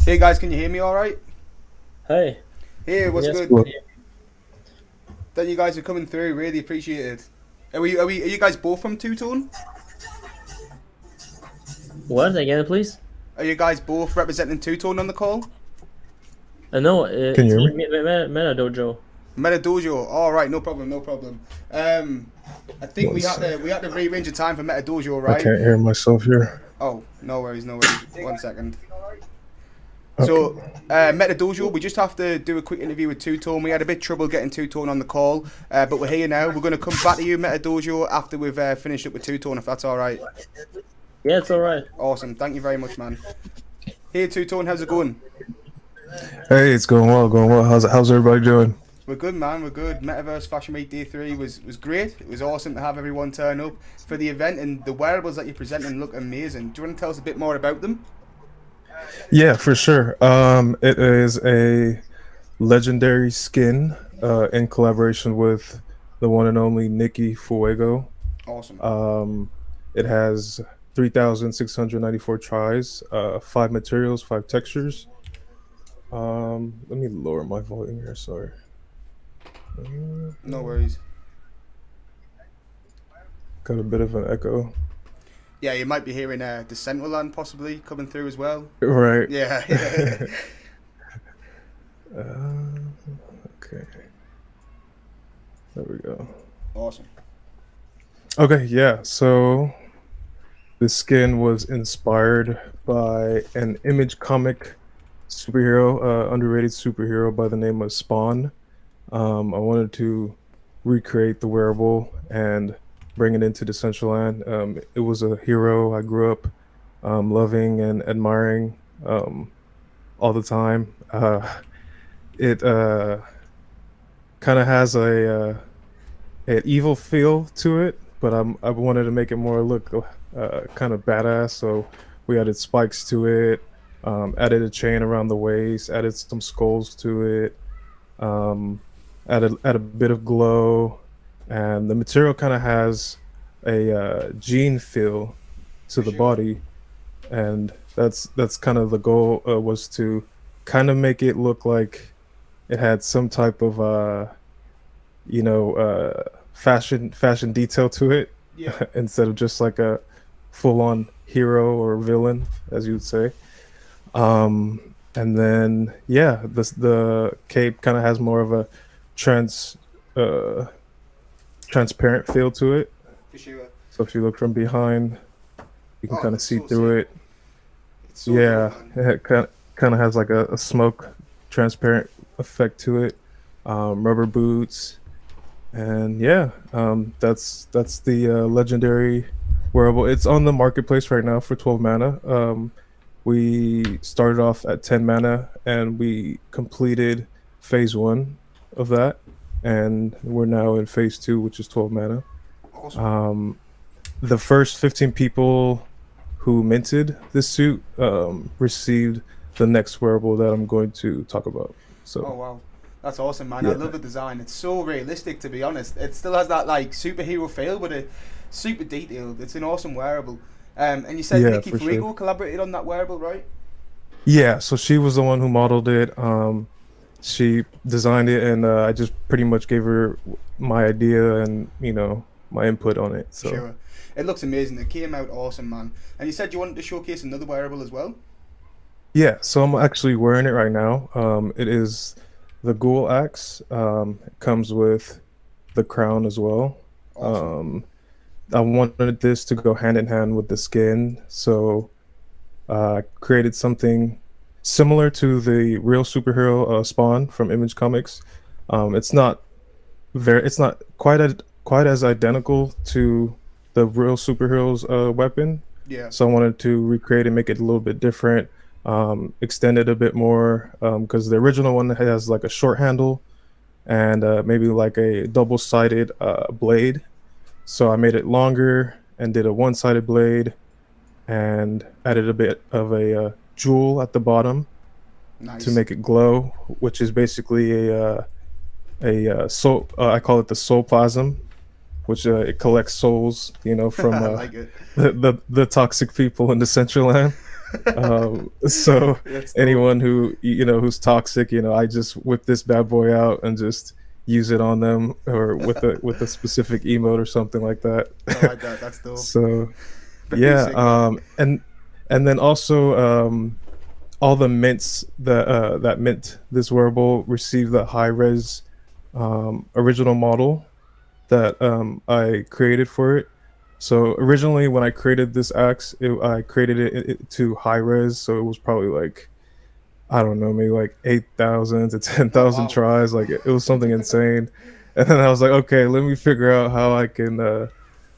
Hey guys, can you hear me all right? Hey. Hey, what's Yes, good? we hear That you guys are coming through, really appreciate it. Are you guys both from Two Tone? What again, please? Are you guys both representing Two Tone on the call? No, Can you it's hear me? Meta Dojo. Meta Dojo. All right, no problem, no problem. I think we had to rearrange the time for Meta Dojo, I right? can't hear myself here. Oh, no worries, no worries. 1 second. So, Meta Dojo, we just have to do a quick interview with Two Tone. We had a bit of trouble getting Two Tone on the call, but we're here now. We're going to come back to you, Meta Dojo, after we've finished up with Two Tone, if that's all right. Yeah, it's alright. Awesome. Thank you very much, man. Hey, Two Tone, how's it going? Hey, it's going well, going well. How's everybody doing? We're good, man. We're good. Metaverse Fashion Week Day 3 was great. It was awesome to have everyone turn up for the event, and the wearables that you're presenting look amazing. Do you want to tell us a bit more about them? Yeah, for sure. It is a legendary skin in collaboration with the one and only Nikki Fuego. Awesome. It has 3,694 tries, 5 materials, 5 textures. Let me lower my volume here, sorry. No worries. Got a bit of an echo. Yeah, you might be hearing Decentraland possibly coming through as well. Right. Yeah. Okay. There we go. Awesome. Okay, yeah, so the skin was inspired by an Image comic superhero, underrated superhero by the name of Spawn. I wanted to recreate the wearable and bring it into Decentraland. It was a hero I grew up loving and admiring all the time. It kind of has an evil feel to it, but I wanted to make it more look kind of badass. So we added spikes to it, added a chain around the waist, added some skulls to it, added a bit of glow, and the material kind of has a jean feel to the body, and that's kind of the goal, was to kind of make it look like it had some type of fashion detail to it. Yeah. Instead of just like a full-on hero or villain, as you would say. And then yeah, the cape kind of has more of a transparent feel to it. For sure. So if you look from behind, you can kind of it's see so through sick. it. It's so Yeah, cool, man. it kind of has like a smoke transparent effect to it. Rubber boots, and yeah, that's the legendary wearable. It's on the marketplace right now for 12 mana. We started off at 10 mana and we completed phase 1 of that, and we're now in phase 2, which is 12 mana. Awesome. The first 15 people who minted this suit received the next wearable that I'm going to talk about. So Oh wow, that's awesome, man. I Yeah. love the design. It's so realistic, to be honest. It still has that like superhero feel, but it's super detailed. It's an awesome wearable. And you said Yeah, Nikki for Fuego sure. collaborated on that wearable, right? yeah, so she was the one who modeled it. She designed it, and I just pretty much gave her my idea and my input on it. So Sure. It looks amazing. It came out awesome, man. And you said you wanted to showcase another wearable as well? yeah, so I'm actually wearing it right now. It is the Ghoul Axe. It comes with the crown as well. Awesome. I wanted this to go hand in hand with the skin, so I created something similar to the real superhero Spawn from Image Comics. It's not quite as identical to the real superhero's weapon. Yeah. So I wanted to recreate and make it a little bit different, extend it a bit more, because the original one has like a short handle and maybe like a double-sided blade. So I made it longer and did a one-sided blade and added a bit of a jewel at the bottom Nice. to make it glow, which is basically a soul. I call it the soul plasm, which it collects souls, from I like it. the toxic people in Decentraland. So That's dope. anyone who who's toxic, I just whip this bad boy out and just use it on them, or with a specific emote or something like that. I like that. That's dope. So Very yeah, sick, man. and then also all the mints that mint this wearable received the high res original model that I created for it. So originally, when I created this axe, I created it to high res, so it was probably like, I don't know, maybe like 8,000 to 10,000 wow. tries. Like it was something insane. And then I was like, okay, let me figure out how I can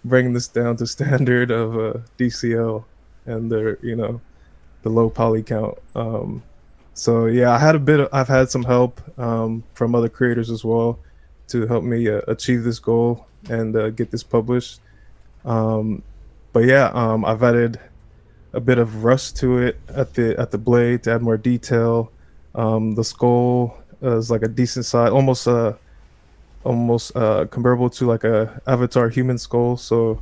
bring this down to standard of DCL and the low poly count. So yeah, I've had some help from other creators as well to help me achieve this goal and get this published. But yeah, I've added a bit of rust to it at the blade to add more detail. The skull is like a decent size, almost comparable to like a Avatar human skull. So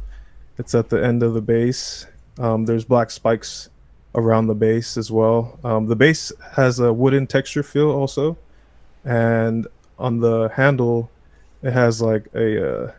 it's at the end of the base. There's black spikes around the base as well. The base has a wooden texture feel also, and on the handle, it has like a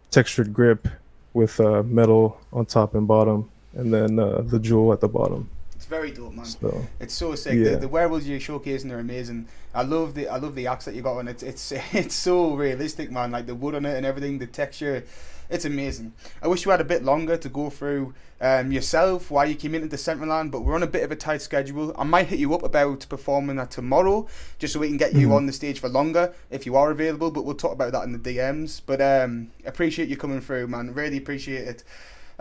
textured grip with metal on top and bottom, and then the jewel at the bottom. It's very dope, man. So It's so sick. yeah. The wearables you're showcasing are amazing. I love the axe that you got on. It's so realistic, man. Like the wood on it and everything, the texture. It's amazing. I wish you had a bit longer to go through yourself, why you came into Decentraland, but we're on a bit of a tight schedule. I might hit you up about performing that tomorrow, just so we can get you on the stage for longer if you are available. But we'll talk about that in the DMs. But appreciate you coming through, man. Really appreciate it.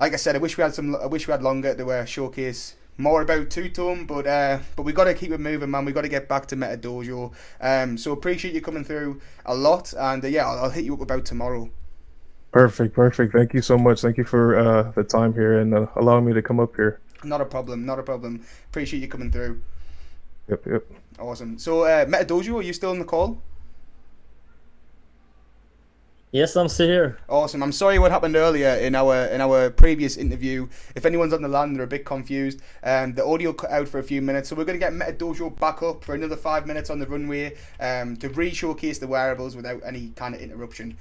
Like I said, I wish we had longer to showcase more about Two Tone, but we got to keep it moving, man. We got to get back to Meta Dojo. So appreciate you coming through a lot, and yeah, I'll hit you up about tomorrow. Perfect. Thank you so much. Thank you for the time here and allowing me to come up here. Not a problem. Appreciate you coming through. Yep. Awesome. So Meta Dojo, are you still on the call? Yes, I'm still here. Awesome. I'm sorry what happened earlier in our previous interview. If anyone's on the line, they're a bit confused. The audio cut out for a few minutes, so we're going to get Meta Dojo back up for another 5 minutes on the runway to re-showcase the wearables without any kind of interruption.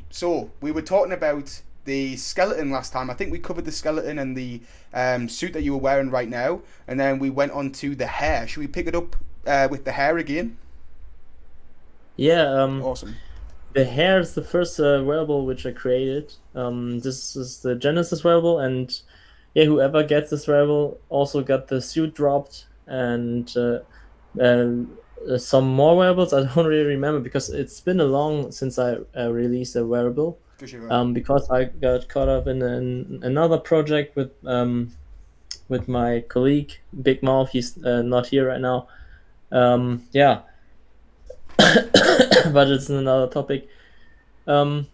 So we were talking about the skeleton last time. I think we covered the skeleton and the suit that you were wearing right now, and then we went on to the hair. Should we pick it up with the hair again? Yeah. Awesome. The hair is the first wearable which I created. This is the Genesis wearable, and yeah, whoever gets this wearable also got the suit dropped, and some more wearables. I don't really remember because it's been a long since I released a wearable. For sure. Because I got caught up in another project with my colleague Big Mouth. He's not here right now. Yeah. But it's another topic. So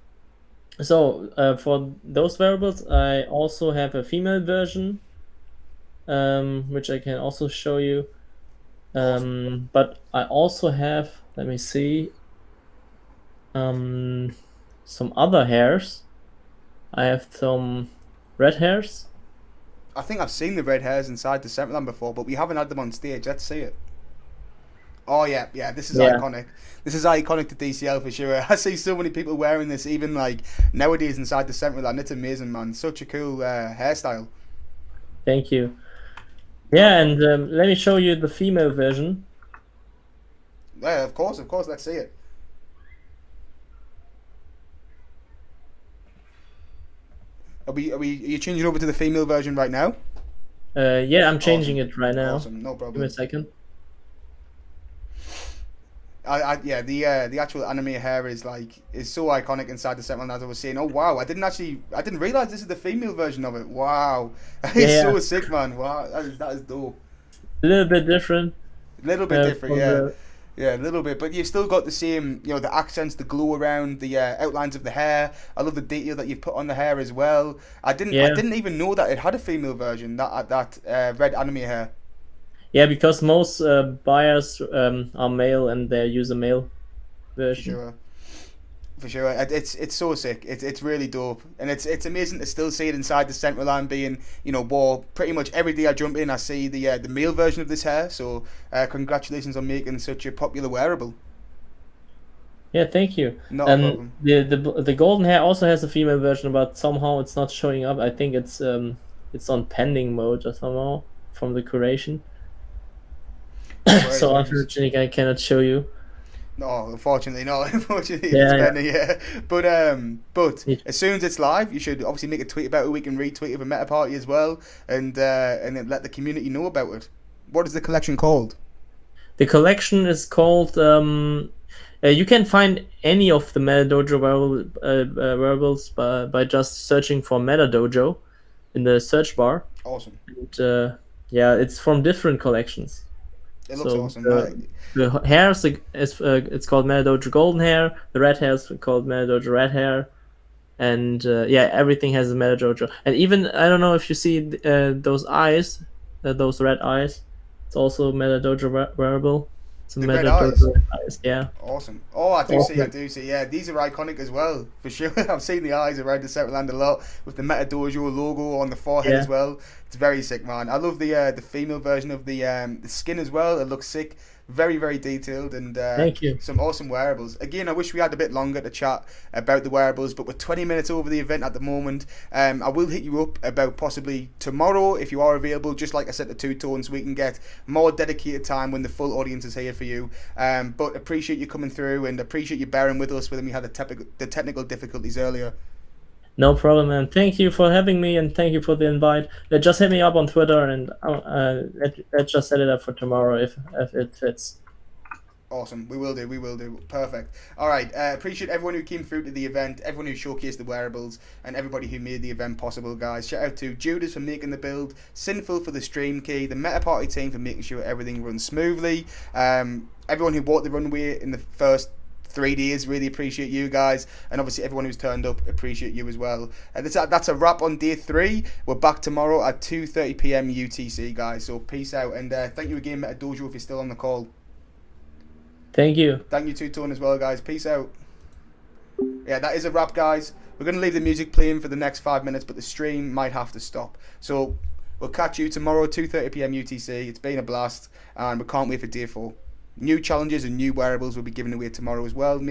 for those wearables, I also have a female version, which I can also show you. But I also have, let me see, some other hairs. I have some red hairs. I think I've seen the red hairs inside the Decentraland before, but we haven't had them on stage. Let's see it. Oh yeah, this is iconic. This is iconic to DCL for sure. I see so many people wearing this, even like nowadays inside the Decentraland. It's amazing, man. Such a cool hairstyle. Thank you. Yeah, and let me show you the female version. Yeah, of course. Let's see it. Are you changing over to the female version right now? Yeah, I'm changing it right now. Awesome, no problem. Give me a second. The actual anime hair is so iconic inside the Decentraland, as I was saying. Oh wow, I didn't realize this is the female version of it. Wow, it's so sick, man. Wow, that is dope. A little bit different. A little bit different, yeah. Yeah, a little bit, but you've still got the same, the accents, the glow around the outlines of the hair. I love the detail that you've put on the hair as well. I didn't even know that it had a female version. That red anime hair. Yeah, because most buyers are male and they use a male version. Sure. For sure, it's so sick. It's really dope, and it's amazing to still see it inside the central line being, you know, wore pretty much every day I jump in. I see the male version of this hair. So congratulations on making such a popular wearable. Yeah, thank you. Not a problem. The golden hair also has a female version, but somehow it's not showing up. I think it's on pending mode or somehow from the curation. So unfortunately, I cannot show you. No, unfortunately not. Unfortunately, Yeah, yeah. But as soon as it's live, you should obviously make a tweet about it. We can retweet it for Meta Party as well, and then let the community know about it. What is the collection called? The collection is called. You can find any of the MetaDojo wearables by just searching for MetaDojo in the search bar. Awesome. And, yeah, it's from different collections. It looks awesome. The hair is it's called MetaDojo Golden Hair. The red hair is called MetaDojo Red Hair, and yeah, everything has a MetaDojo. And even I don't know if you see those eyes, those red eyes. It's also MetaDojo wearable. Some red eyes, yeah. Awesome. Oh, I do see. Yeah, these are iconic as well, for sure. I've seen the eyes around the Central Land a lot with the MetaDojo logo on the forehead as well. It's very sick, man. I love the female version of the skin as well. It looks sick. Very, very detailed, and thank you. Some awesome wearables. Again, I wish we had a bit longer to chat about the wearables, but we're 20 minutes over the event at the moment. I will hit you up about possibly tomorrow if you are available, just like I said to Two Tones, so we can get more dedicated time when the full audience is here for you. But appreciate you coming through, and appreciate you bearing with us when we had the technical difficulties earlier. No problem, man. Thank you for having me, and thank you for the invite. Just hit me up on Twitter, and let's just set it up for tomorrow if it fits. Awesome. We will do. Perfect. All right. Appreciate everyone who came through to the event, everyone who showcased the wearables, and everybody who made the event possible, guys. Shout out to Judas for making the build, Sinful for the stream key, the Meta Party team for making sure everything runs smoothly. Everyone who walked the runway in the first 3 days, really appreciate you guys, and obviously everyone who's turned up, appreciate you as well. That's a wrap on day 3. We're back tomorrow at 2:30 p.m. UTC, guys, so peace out, and thank you again, MetaDojo, if you're still on the call. Thank you. Thank you, Two Tone, as well, guys. Peace out. Yeah, that is a wrap, guys. We're going to leave the music playing for the next 5 minutes, but the stream might have to stop, so we'll catch you tomorrow 2:30 p.m. UTC. It's been a blast, and we can't wait for day 4. New challenges and new wearables will be given away tomorrow as well. Make